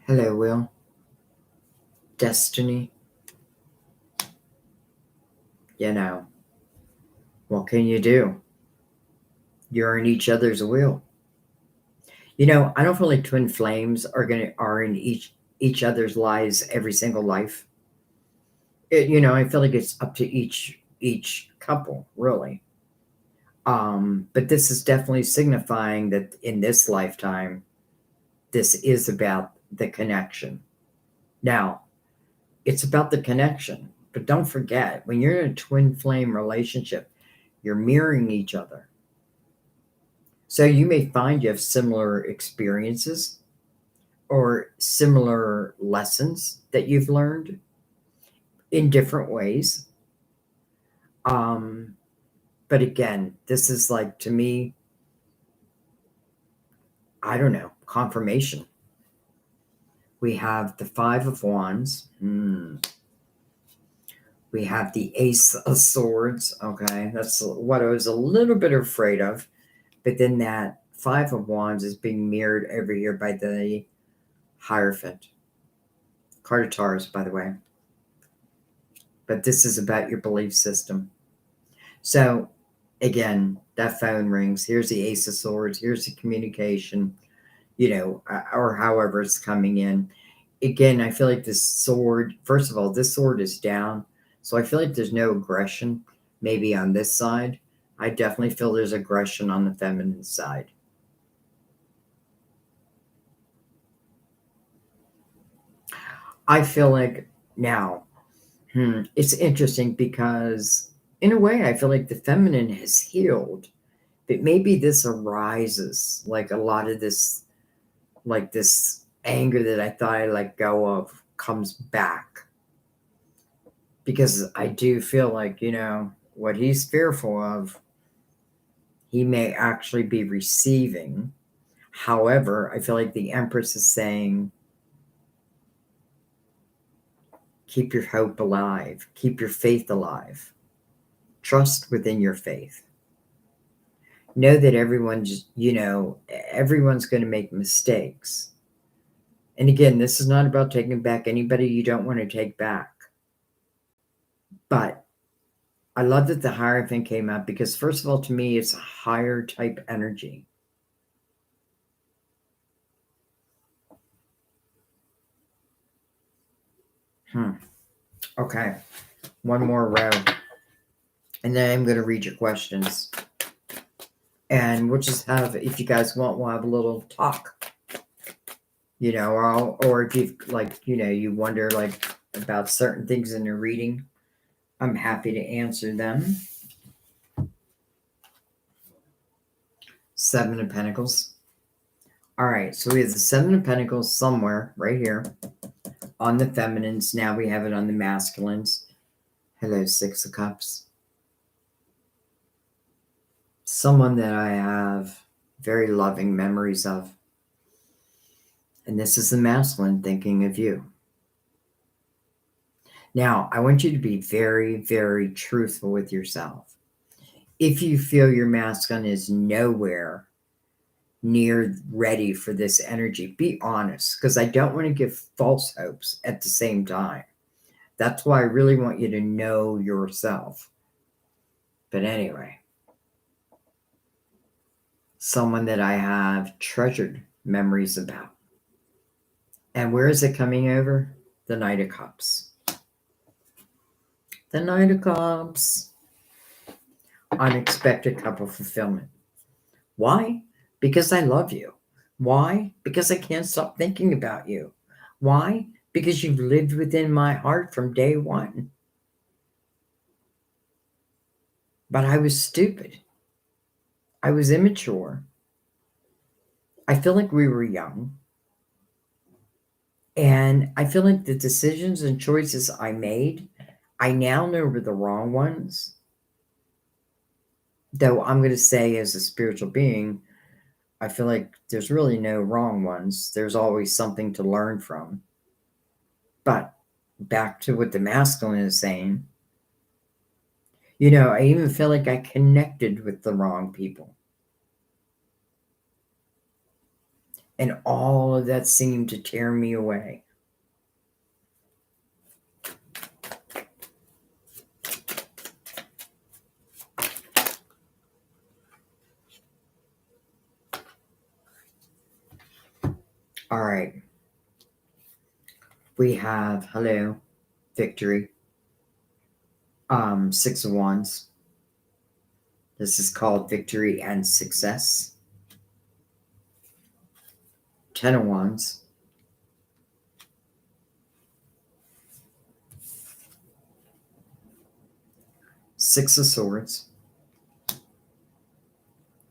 Speaker 1: Hello, Will. Destiny. You know, what can you do? You're in each other's will. You know, I don't feel like twin flames are in each other's lives every single life. I feel like it's up to each couple, really. But this is definitely signifying that in this lifetime, this is about the connection. Now, it's about the connection, but don't forget, when you're in a twin flame relationship, you're mirroring each other. So you may find you have similar experiences or similar lessons that you've learned in different ways. But again, this is like, to me, I don't know, confirmation. We have the Five of Wands. We have the Ace of Swords. Okay, that's what I was a little bit afraid of. But then that Five of Wands is being mirrored over here by the Hierophant. Card of Taurus, by the way. But this is about your belief system. So, again, that phone rings. Here's the Ace of Swords. Here's the communication, or however it's coming in. Again, I feel like this sword, first of all, this sword is down. So I feel like there's no aggression maybe on this side. I definitely feel there's aggression on the feminine side. I feel like now, it's interesting because in a way, I feel like the feminine has healed, but maybe this arises, like a lot of this, like this anger that I thought I let go of comes back. Because I do feel like, what he's fearful of, he may actually be receiving. However, I feel like the Empress is saying, keep your hope alive, keep your faith alive, trust within your faith. Know that everyone's going to make mistakes. And again, this is not about taking back anybody you don't want to take back. But I love that the Hierophant came up because, first of all, to me, it's a higher type energy. Okay. One more row. And then I'm going to read your questions. And we'll just have, if you guys want, we'll have a little talk. Or if you you wonder about certain things in the reading, I'm happy to answer them. Seven of Pentacles. All right, so we have the Seven of Pentacles somewhere right here on the feminines. Now we have it on the masculines. Hello, Six of Cups. Someone that I have very loving memories of. And this is the masculine thinking of you. Now, I want you to be very, very truthful with yourself. If you feel your masculine is nowhere near ready for this energy, be honest, because I don't want to give false hopes at the same time. That's why I really want you to know yourself. But anyway, someone that I have treasured memories about. And where is it coming over? The Knight of Cups. The Knight of Cups. Unexpected couple fulfillment. Why? Because I love you. Why? Because I can't stop thinking about you. Why? Because you've lived within my heart from day one. But I was stupid. I was immature. I feel like we were young. And I feel like the decisions and choices I made, I now know were the wrong ones. Though I'm going to say, as a spiritual being, I feel like there's really no wrong ones. There's always something to learn from. But back to what the masculine is saying, I even feel like I connected with the wrong people. And all of that seemed to tear me away. All right. We have, hello, victory. Six of Wands. This is called victory and success. 10 of Wands. Six of Swords.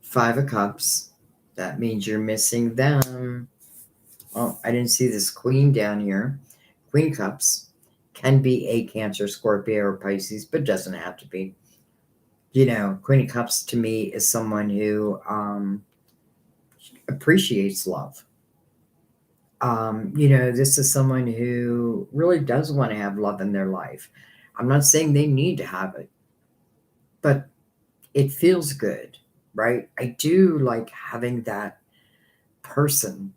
Speaker 1: 5 of Cups. That means you're missing them. Oh, I didn't see this Queen down here. Queen of Cups can be a Cancer, Scorpio, or Pisces, but doesn't have to be. Queen of Cups to me is someone who appreciates love. This is someone who really does want to have love in their life. I'm not saying they need to have it, but it feels good, right? I do like having that person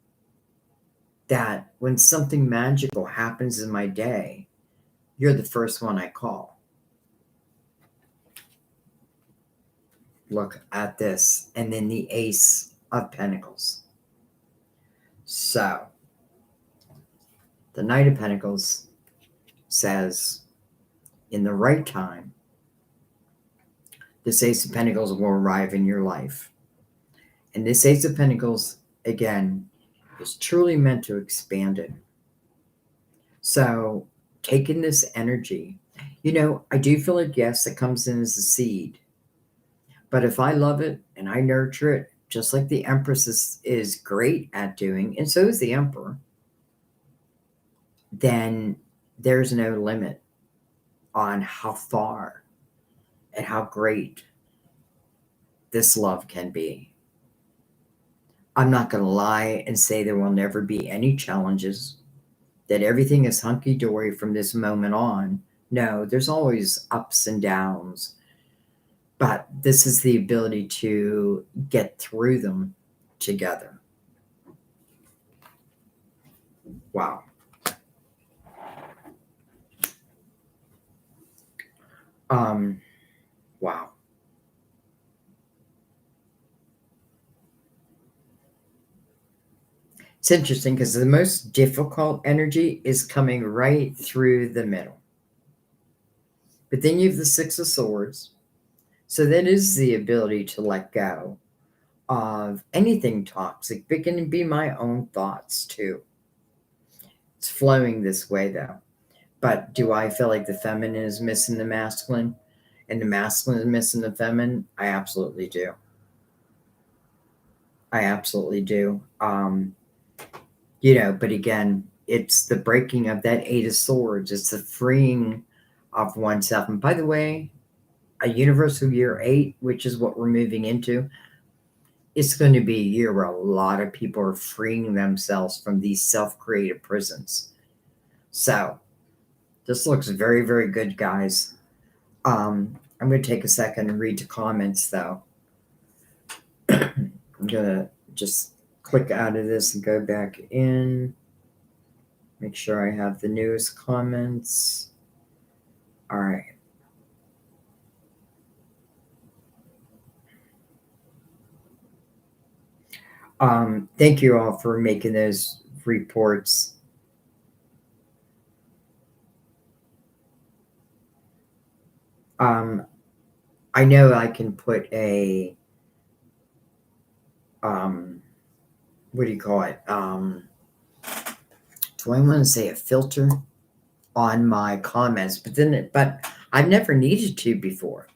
Speaker 1: that when something magical happens in my day, you're the first one I call. Look at this. And then the Ace of Pentacles. So, the Knight of Pentacles says, in the right time, this Ace of Pentacles will arrive in your life. And this Ace of Pentacles, again, is truly meant to expand it. So, taking this energy, I do feel like, yes, it comes in as a seed. But if I love it and I nurture it, just like the Empress is great at doing, and so is the Emperor, then there's no limit on how far and how great this love can be. I'm not going to lie and say there will never be any challenges, that everything is hunky-dory from this moment on. No, there's always ups and downs. But this is the ability to get through them together. Wow. Wow. It's interesting because the most difficult energy is coming right through the middle. But then you have the Six of Swords. So that is the ability to let go of anything toxic. It can be my own thoughts too. It's flowing this way though. But do I feel like the feminine is missing the masculine and the masculine is missing the feminine? I absolutely do. I absolutely do. But again, it's the breaking of that Eight of Swords. It's the freeing of 1/7. By the way, a universal year 8, which is what we're moving into, it's going to be a year where a lot of people are freeing themselves from these self-created prisons. So this looks very, very good, guys. I'm going to take a second and read the comments, though. I'm going to just click out of this and go back in. Make sure I have the newest comments. All right. Thank you all for making those reports. I know I can put a what do you call it? Do I want to say a filter on my comments? But I've never needed to before.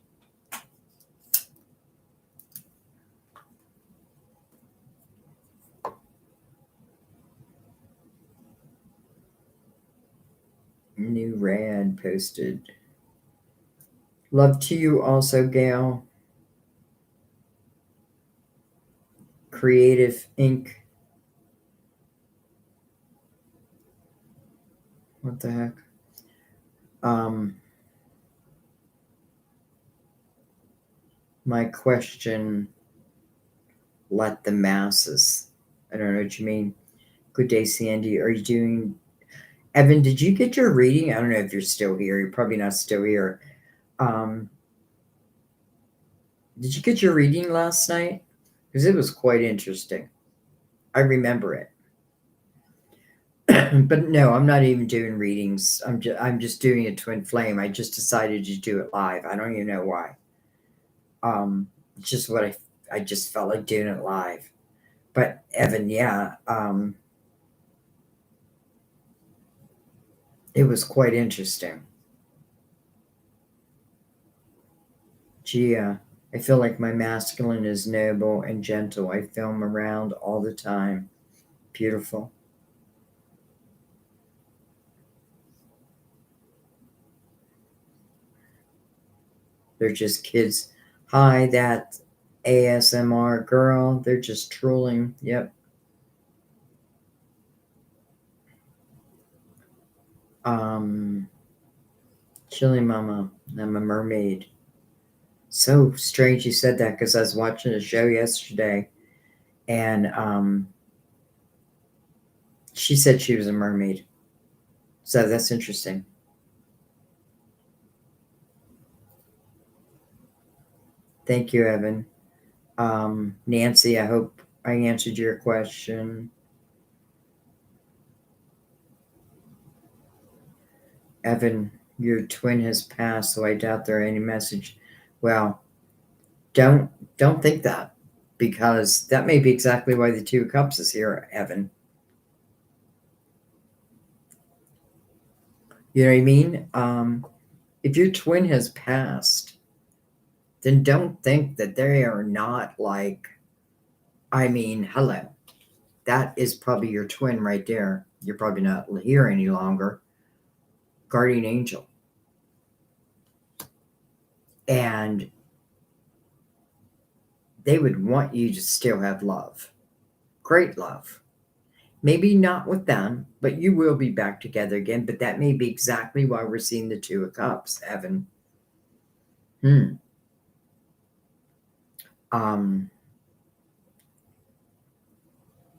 Speaker 1: New Rad posted. Love to you also, Gail. Creative Inc. What the heck? My question, let the masses. I don't know what you mean. Good day, Sandy. Are you doing... Evan, did you get your reading? I don't know if you're still here. You're probably not still here. Did you get your reading last night? Because it was quite interesting. I remember it. But no, I'm not even doing readings. I'm just doing a twin flame. I just decided to do it live. I don't even know why. It's just what I just felt like doing it live. But Evan, yeah, it was quite interesting. Gia, I feel like my masculine is noble and gentle. I film around all the time. Beautiful. They're just kids. Hi, that ASMR girl. They're just trolling. Yep. Chili Mama. I'm a mermaid. So strange you said that because I was watching a show yesterday and she said she was a mermaid. So that's interesting. Thank you, Evan. Nancy, I hope I answered your question. Evan, your twin has passed, so I doubt there are any message. Well, don't think that, because that may be exactly why the Two of Cups is here, Evan. You know what I mean? If your twin has passed, then don't think that they are not like, I mean, hello. That is probably your twin right there. You're probably not here any longer. Guardian angel. And they would want you to still have love. Great love. Maybe not with them, but you will be back together again. But that may be exactly why we're seeing the Two of Cups, Evan.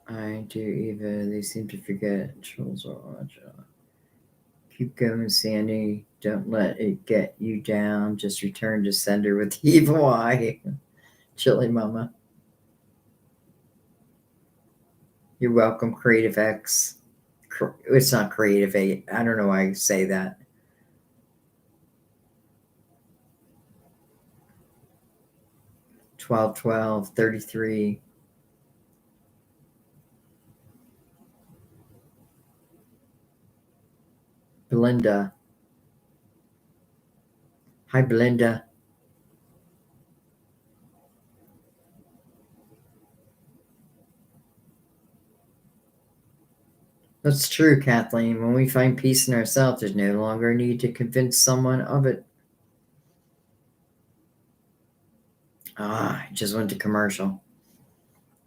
Speaker 1: I do Eva. They seem to forget. Trolls are watch. Keep going, Sandy. Don't let it get you down. Just return to sender with evil eye. Chili Mama. You're welcome, Creative X. It's not Creative 8. I don't know why I say that. $12.12, 33. Belinda. Hi, Belinda. That's true, Kathleen. When we find peace in ourselves, there's no longer a need to convince someone of it. I just went to commercial.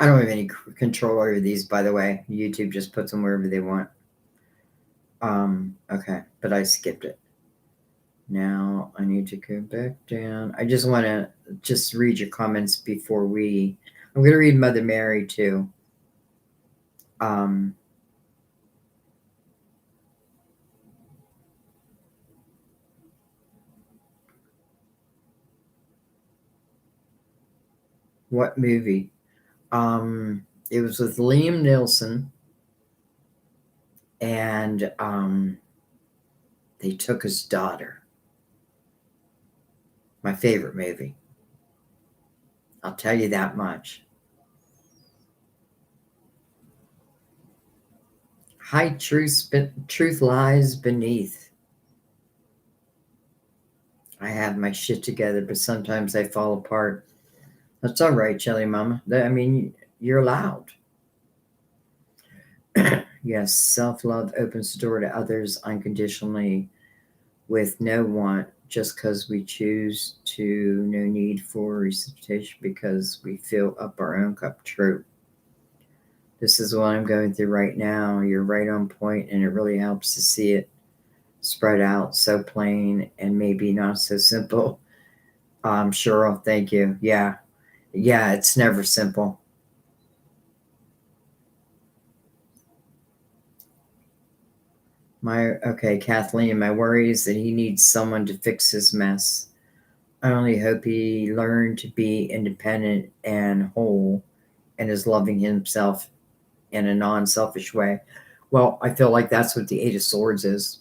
Speaker 1: I don't have any control over these, by the way. YouTube just puts them wherever they want. Okay, but I skipped it. Now I need to go back down. I just want to just read your comments before I'm going to read Mother Mary too. What movie? It was with Liam Neeson, and they took his daughter. My favorite movie. I'll tell you that much. High truth lies beneath. I have my shit together, but sometimes I fall apart. That's all right, Jelly Mama. I mean, you're allowed. Yes, self-love opens the door to others unconditionally with no want, just because we choose to, no need for reciprocation because we fill up our own cup. True. This is what I'm going through right now. You're right on point, and it really helps to see it spread out so plain and maybe not so simple. Cheryl, thank you. Yeah, it's never simple. Kathleen, my worry is that he needs someone to fix his mess. I only hope he learned to be independent and whole and is loving himself in a non-selfish way. Well, I feel like that's what the Eight of Swords is.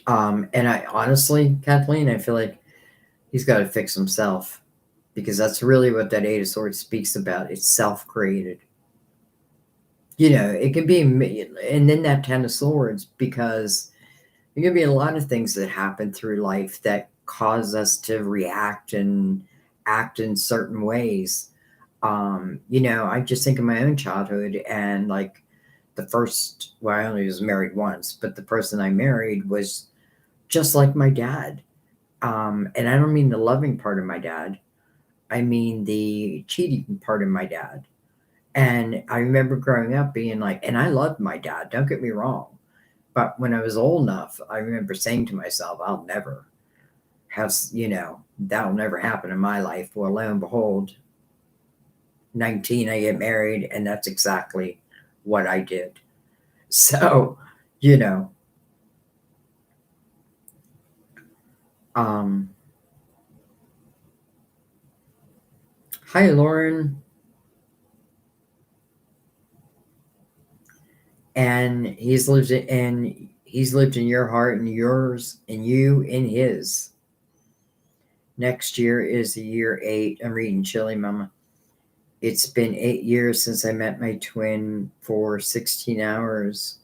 Speaker 1: And I honestly, Kathleen, I feel like he's got to fix himself, because that's really what that Eight of Swords speaks about. It's self-created. It can be, and then that Ten of Swords, because there can be a lot of things that happen through life that cause us to react and act in certain ways. I just think of my own childhood, and like I only was married once, but the person I married was just like my dad. And I don't mean the loving part of my dad. I mean the cheating part of my dad. And I remember growing up being like, and I loved my dad, don't get me wrong. But when I was old enough, I remember saying to myself, I'll never have, that'll never happen in my life. Well, lo and behold, 19, I get married, and that's exactly what I did. So, hi, Lauren. And he's lived in your heart and yours and you in his. Next year is the year 8. I'm reading Chili Mama. It's been 8 years since I met my twin for 16 hours.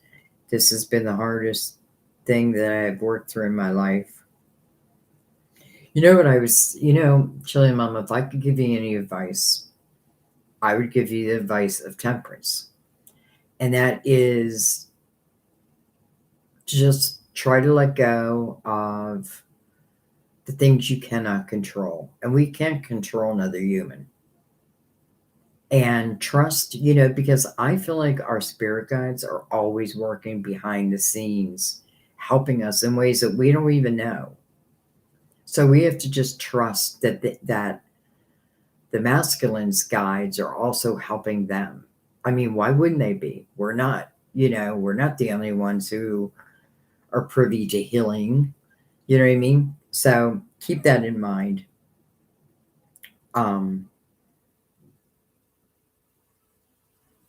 Speaker 1: This has been the hardest thing that I've worked through in my life. Chili Mama, if I could give you any advice, I would give you the advice of temperance. And that is just try to let go of the things you cannot control. And we can't control another human. And trust, because I feel like our spirit guides are always working behind the scenes, helping us in ways that we don't even know. So we have to just trust that the masculine's guides are also helping them. I mean, why wouldn't they be? We're not the only ones who are privy to healing. You know what I mean? So keep that in mind.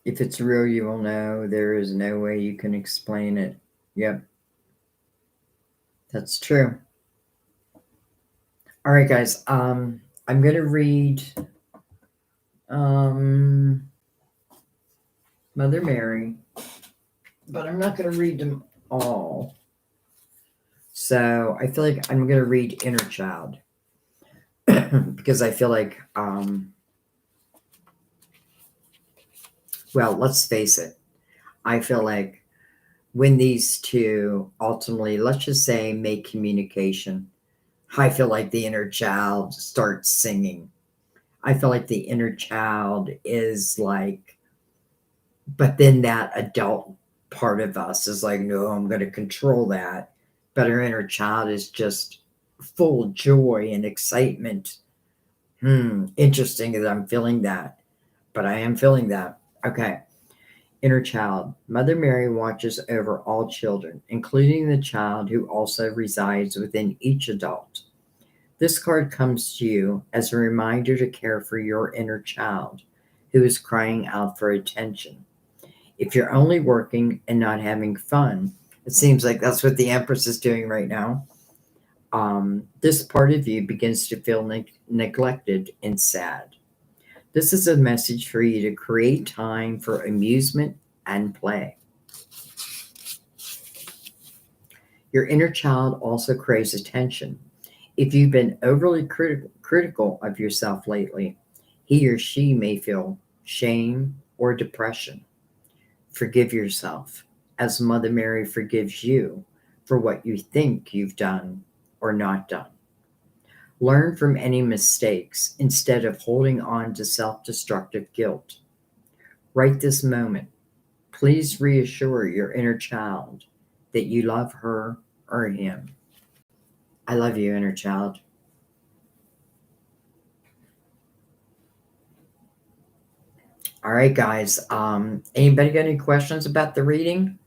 Speaker 1: If it's real, you will know. There is no way you can explain it. Yep. That's true. All right, guys. I'm going to read Mother Mary, but I'm not going to read them all. So I feel like I'm going to read Inner Child because I feel like, well, let's face it. I feel like when these two ultimately, let's just say, make communication, I feel like the inner child starts singing. I feel like the inner child is like, but then that adult part of us is like, no, I'm going to control that. But our inner child is just full of joy and excitement. Interesting that I'm feeling that, but I am feeling that. Okay. Inner child. Mother Mary watches over all children, including the child who also resides within each adult. This card comes to you as a reminder to care for your inner child who is crying out for attention. If you're only working and not having fun, it seems like that's what the Empress is doing right now. This part of you begins to feel neglected and sad. This is a message for you to create time for amusement and play. Your inner child also craves attention. If you've been overly critical of yourself lately, he or she may feel shame or depression. Forgive yourself as Mother Mary forgives you for what you think you've done or not done. Learn from any mistakes instead of holding on to self-destructive guilt. Right this moment, please reassure your inner child that you love her or him. I love you, inner child. All right, guys. Anybody got any questions about the reading?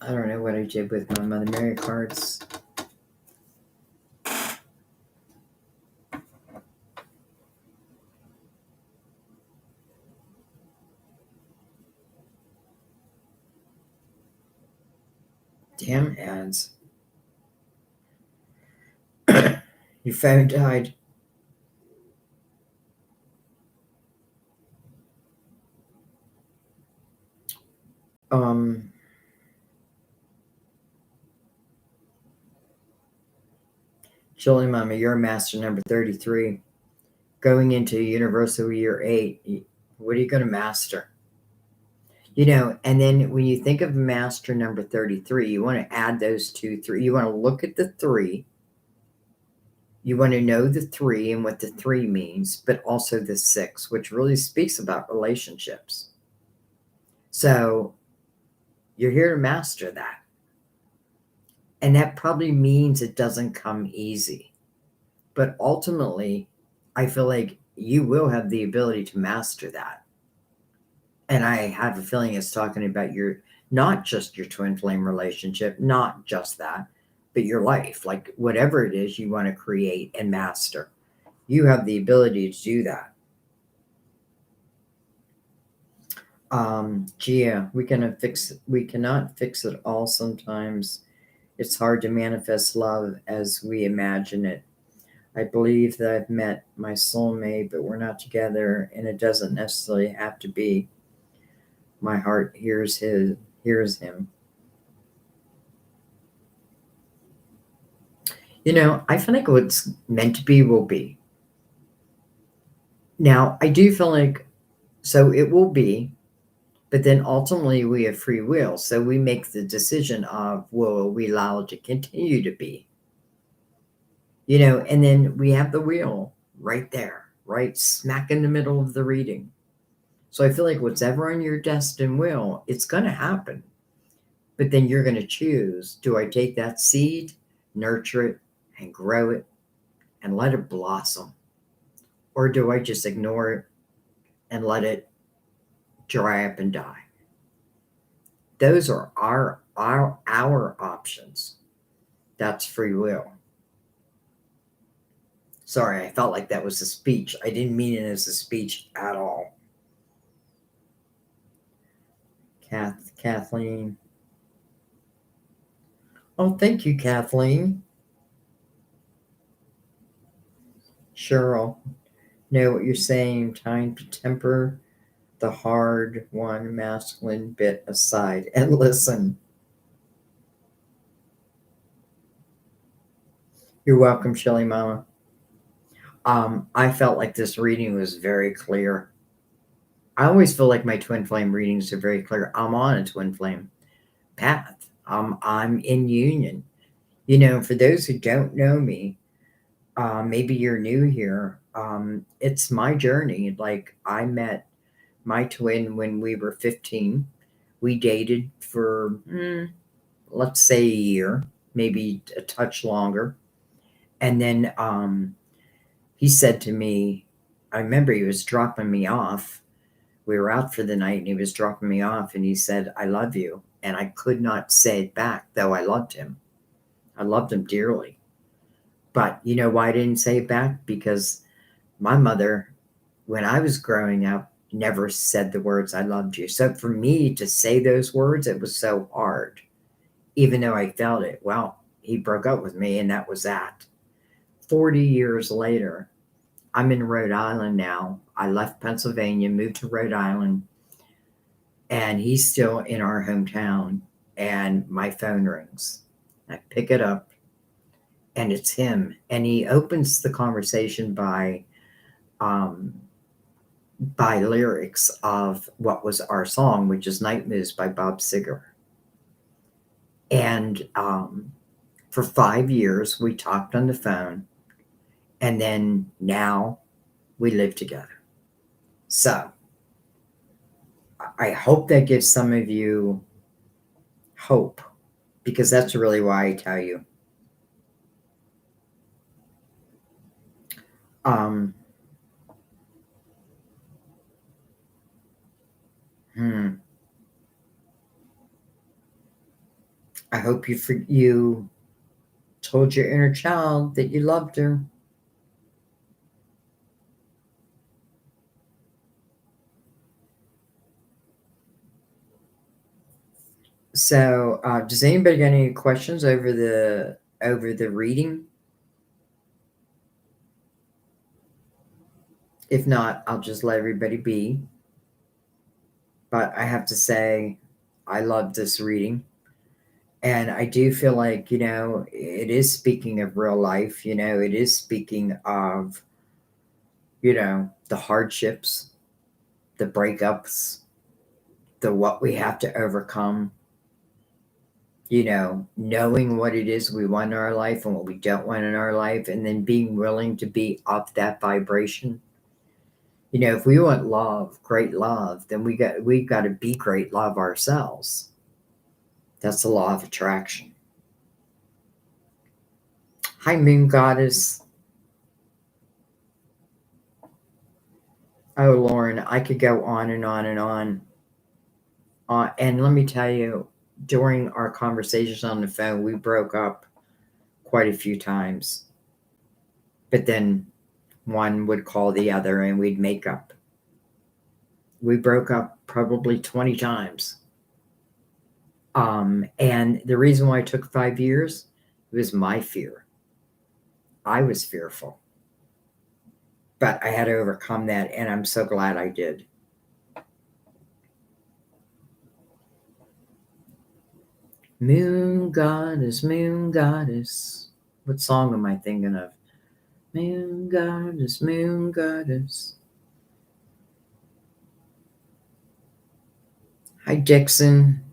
Speaker 1: I don't know what I did with my Mother Mary cards. Damn ads. Your phone died. Chilly Mama, you're a master number 33. Going into universal year 8, what are you going to master? You know, and then when you think of master number 33, you want to add those 2, 3. You want to look at the 3. You want to know the 3 and what the 3 means, but also the 6, which really speaks about relationships. So you're here to master that. And that probably means it doesn't come easy. But ultimately, I feel like you will have the ability to master that. And I have a feeling it's talking about not just your twin flame relationship, not just that, but your life, like whatever it is you want to create and master. You have the ability to do that. Gia, we cannot fix it all. Sometimes it's hard to manifest love as we imagine it. I believe that I've met my soulmate, but we're not together, and it doesn't necessarily have to be. My heart hears him. You know, I feel like what's meant to be will be. Now, I do feel like, so it will be, but then ultimately we have free will. So we make the decision of, will we allow it to continue to be? You know, and then we have the wheel right there, right smack in the middle of the reading. So I feel like whatever on your destined will, it's going to happen. But then you're going to choose, do I take that seed, nurture it, and grow it, and let it blossom? Or do I just ignore it and let it dry up and die? Those are our options. That's free will. Sorry, I felt like that was a speech. I didn't mean it as a speech at all. Kathleen. Oh, thank you, Kathleen. Cheryl, know what you're saying. Time to temper the hard one masculine bit aside and listen. You're welcome, Shelly Mama. I felt like this reading was very clear. I always feel like my twin flame readings are very clear. I'm on a twin flame path. I'm in union. For those who don't know me, maybe you're new here. It's my journey. Like, I met my twin when we were 15. We dated for, let's say, a year, maybe a touch longer. And then he said to me, I remember he was dropping me off. We were out for the night and he was dropping me off and he said, I love you. And I could not say it back, though I loved him. I loved him dearly. But you know why I didn't say it back? Because my mother, when I was growing up, never said the words, I loved you. So for me to say those words, it was so hard, even though I felt it. Well, he broke up with me and that was that. 40 years later, I'm in Rhode Island now. I left Pennsylvania, moved to Rhode Island, and he's still in our hometown. And my phone rings. I pick it up, and it's him. And he opens the conversation by lyrics of what was our song, which is Night Moves by Bob Seger. And for 5 years, we talked on the phone. And then now we live together. So I hope that gives some of you hope, because that's really why I tell you. I hope you told your inner child that you loved her. So, does anybody got any questions over the reading? If not, I'll just let everybody be. But I have to say, I love this reading. And I do feel like, it is speaking of real life. It is speaking of, the hardships, the breakups, the what we have to overcome. Knowing what it is we want in our life and what we don't want in our life, and then being willing to be up that vibration. If we want love, great love, then we've got to be great love ourselves. That's the law of attraction. Hi, Moon Goddess. Oh, Lauren, I could go on and on and on. And let me tell you, during our conversations on the phone, we broke up quite a few times. But then one would call the other and we'd make up. We broke up probably 20 times. And the reason why it took 5 years was my fear. I was fearful. But I had to overcome that, and I'm so glad I did. Moon Goddess, Moon Goddess. What song am I thinking of? Moon Goddess, Moon Goddess. Hi, Dixon.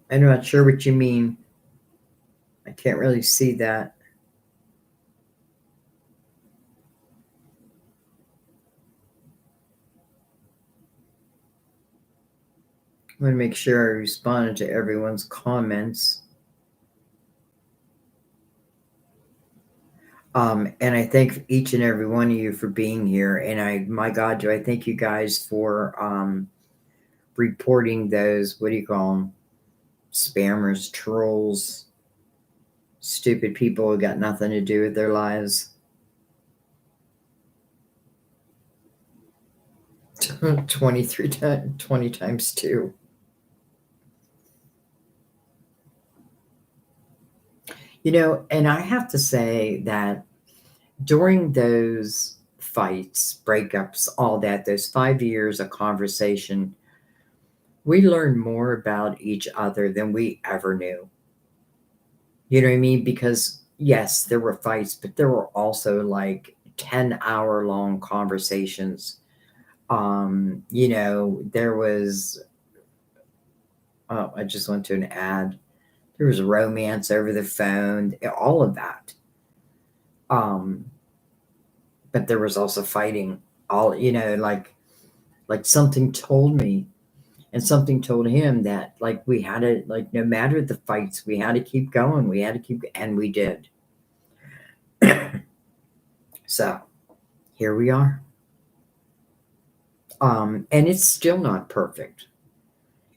Speaker 1: I'm not sure what you mean. I can't really see that. I want to make sure I responded to everyone's comments. And I thank each and every one of you for being here. And my God, do I thank you guys for reporting those, what do you call them? Spammers, trolls, stupid people who got nothing to do with their lives. 20 times 2. And I have to say that during those fights, breakups, all that, those 5 years of conversation, we learned more about each other than we ever knew. You know what I mean? Because yes, there were fights, but there were also like 10-hour long conversations. There was, oh, I just went to an ad. There was romance over the phone, all of that. But there was also fighting. All, like something told me and something told him that like we had to, like, no matter the fights, we had to keep going. We had to keep, and we did. So here we are. And it's still not perfect.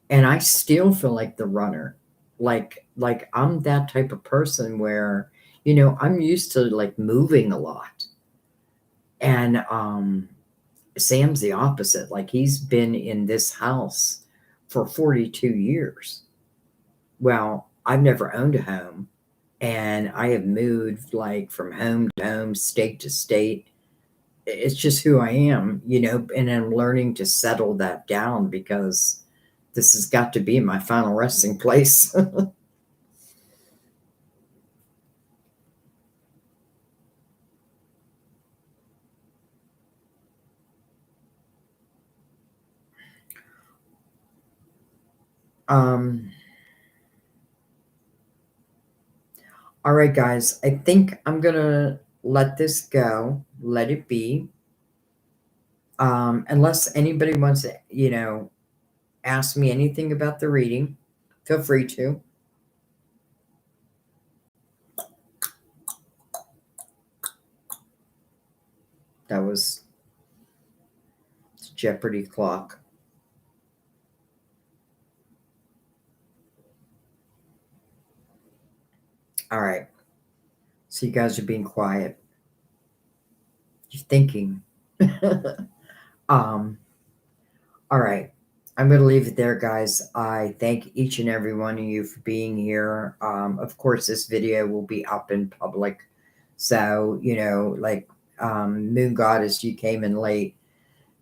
Speaker 1: And I still feel like the runner. Like I'm that type of person where, I'm used to like moving a lot. And Sam's the opposite. Like he's been in this house for 42 years. Well, I've never owned a home, and I have moved like from home to home, state to state. It's just who I am, and I'm learning to settle that down because this has got to be my final resting place. um, all right, guys, I think I'm going to let this go, let it be. Unless anybody wants to, ask me anything about the reading, feel free to. That was Jeopardy clock. All right. So you guys are being quiet. You're thinking. All right. I'm going to leave it there, guys. I thank each and every one of you for being here. Of course, this video will be up in public. So, Moon Goddess, you came in late.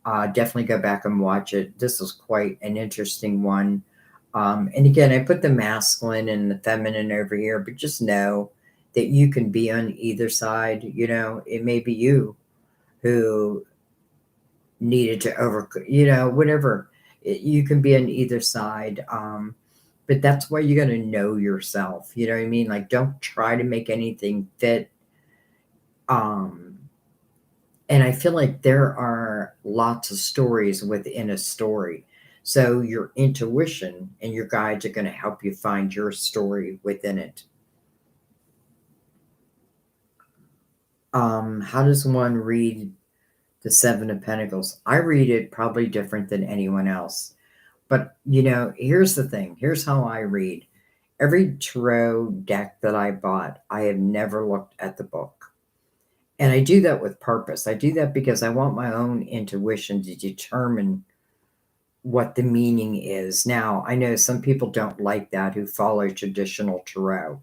Speaker 1: Definitely go back and watch it. This was quite an interesting one. And again, I put the masculine and the feminine over here, but just know that you can be on either side. It may be you who needed to whatever. You can be on either side. But that's why you got to know yourself. You know what I mean? Like, don't try to make anything fit. And I feel like there are lots of stories within a story. So your intuition and your guides are going to help you find your story within it. How does one read the Seven of Pentacles? I read it probably different than anyone else. But, here's the thing. Here's how I read. Every tarot deck that I bought, I have never looked at the book. And I do that with purpose. I do that because I want my own intuition to determine what the meaning is. Now, I know some people don't like that who follow traditional tarot,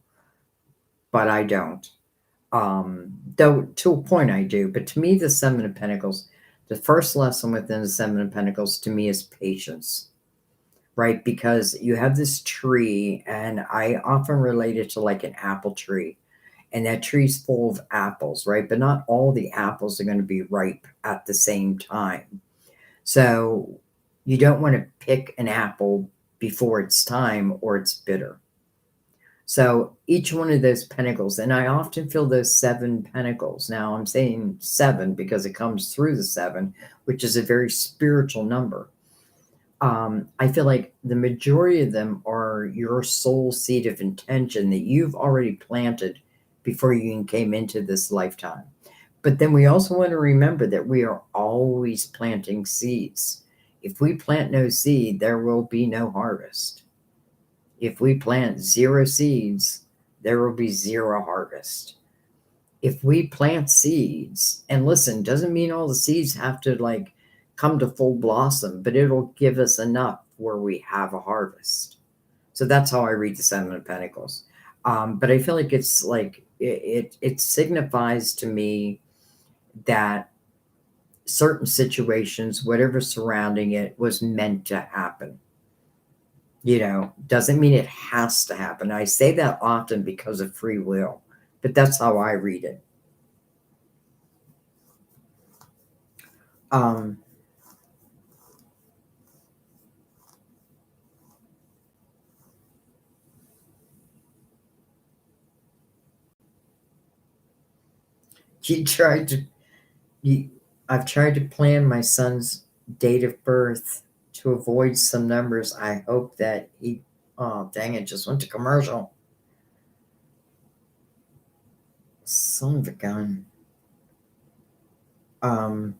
Speaker 1: but I don't. Though to a point I do. But to me, the Seven of Pentacles, the first lesson within the Seven of Pentacles to me is patience, right? Because you have this tree, and I often relate it to like an apple tree. And that tree's full of apples, right? But not all the apples are going to be ripe at the same time. So you don't want to pick an apple before it's time or it's bitter. So each one of those pentacles, and I often feel those seven pentacles. Now I'm saying seven because it comes through the seven, which is a very spiritual number. I feel like the majority of them are your soul seed of intention that you've already planted before you even came into this lifetime. But then we also want to remember that we are always planting seeds. If we plant no seed, there will be no harvest. If we plant 0 seeds, there will be 0 harvest. If we plant seeds, and listen, doesn't mean all the seeds have to like come to full blossom, but it'll give us enough where we have a harvest. So that's how I read the Seven of Pentacles. But I feel like it's like it signifies to me that certain situations, whatever surrounding it, was meant to happen. Doesn't mean it has to happen. I say that often because of free will, but that's how I read it. you tried to I've tried to plan my son's date of birth to avoid some numbers. I hope that he, oh, dang it, just went to commercial. Son of a gun. To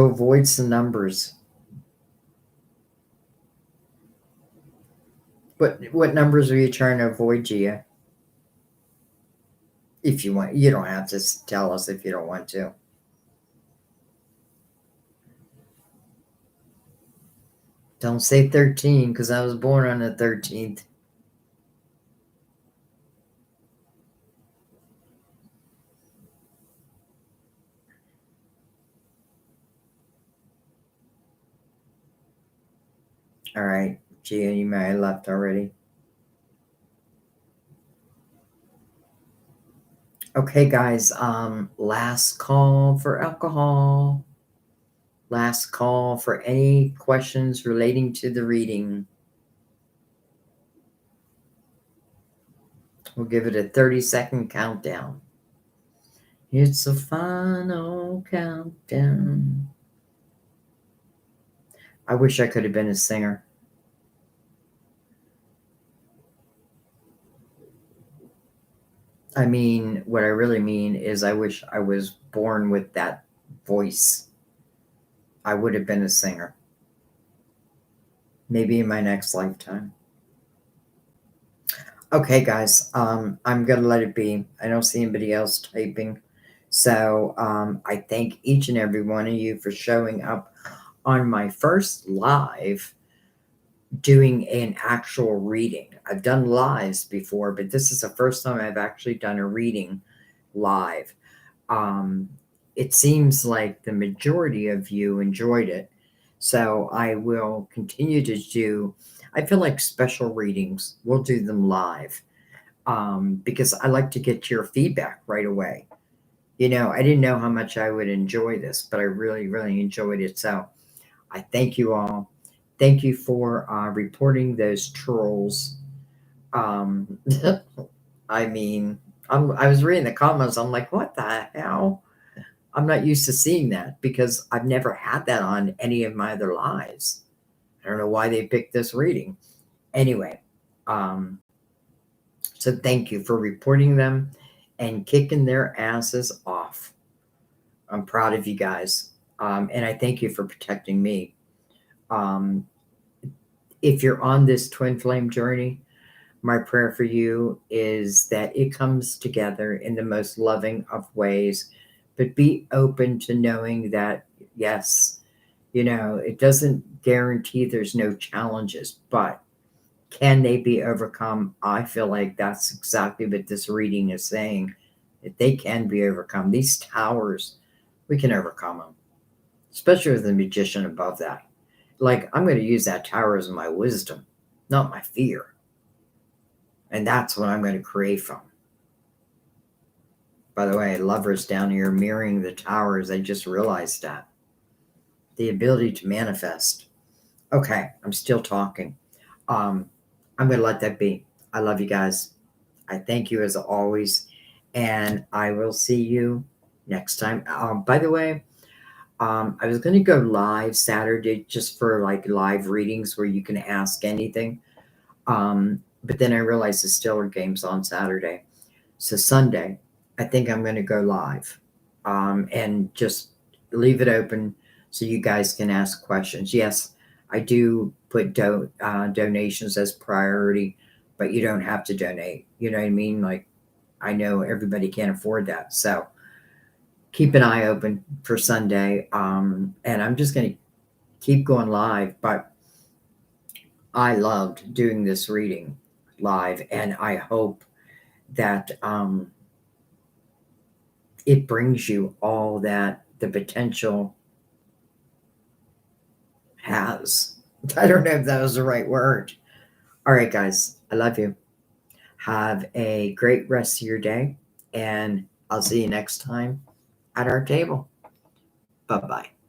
Speaker 1: avoid some numbers. What numbers are you trying to avoid, Gia? If you want, you don't have to tell us if you don't want to. Don't say 13 because I was born on the 13th. All right, Gia, you may have left already. Okay, guys, last call for alcohol. Last call for any questions relating to the reading. We'll give it a 30-second countdown. It's a final countdown. I wish I could have been a singer. I mean, what I really mean is I wish I was born with that voice. I would have been a singer. Maybe in my next lifetime. Okay, guys, I'm going to let it be. I don't see anybody else typing. So I thank each and every one of you for showing up on my first live doing an actual reading. I've done lives before, but this is the first time I've actually done a reading live. It seems like the majority of you enjoyed it. So I will continue to do, I feel like special readings. We'll do them live because I like to get your feedback right away. You know, I didn't know how much I would enjoy this, but I really, really enjoyed it. So I thank you all. Thank you for reporting those trolls. I mean, I was reading the comments. I'm like, what the hell? I'm not used to seeing that because I've never had that on any of my other lives. I don't know why they picked this reading. Anyway, so thank you for reporting them and kicking their asses off. I'm proud of you guys. And I thank you for protecting me. If you're on this twin flame journey, my prayer for you is that it comes together in the most loving of ways, but be open to knowing that, yes, you know, it doesn't guarantee there's no challenges, but can they be overcome? I feel like that's exactly what this reading is saying, that they can be overcome. These towers, we can overcome them, especially with the magician above that. Like, I'm going to use that tower as my wisdom, not my fear. And that's what I'm going to create from. By the way, lovers down here mirroring the towers. I just realized that. The ability to manifest. Okay, I'm still talking. I'm going to let that be. I love you guys. I thank you as always. And I will see you next time. By the way, I was going to go live Saturday just for like live readings where you can ask anything. But then I realized the Steeler game's on Saturday. So Sunday, I think I'm going to go live and just leave it open so you guys can ask questions. Yes, I do put donations as priority, but you don't have to donate. You know what I mean? Like, I know everybody can't afford that. So keep an eye open for Sunday. And I'm just going to keep going live. But I loved doing this reading live, and I hope that it brings you all that the potential has. I don't know if that was the right word. All right, guys, I love you. Have a great rest of your day, and I'll see you next time at our table. Bye-bye.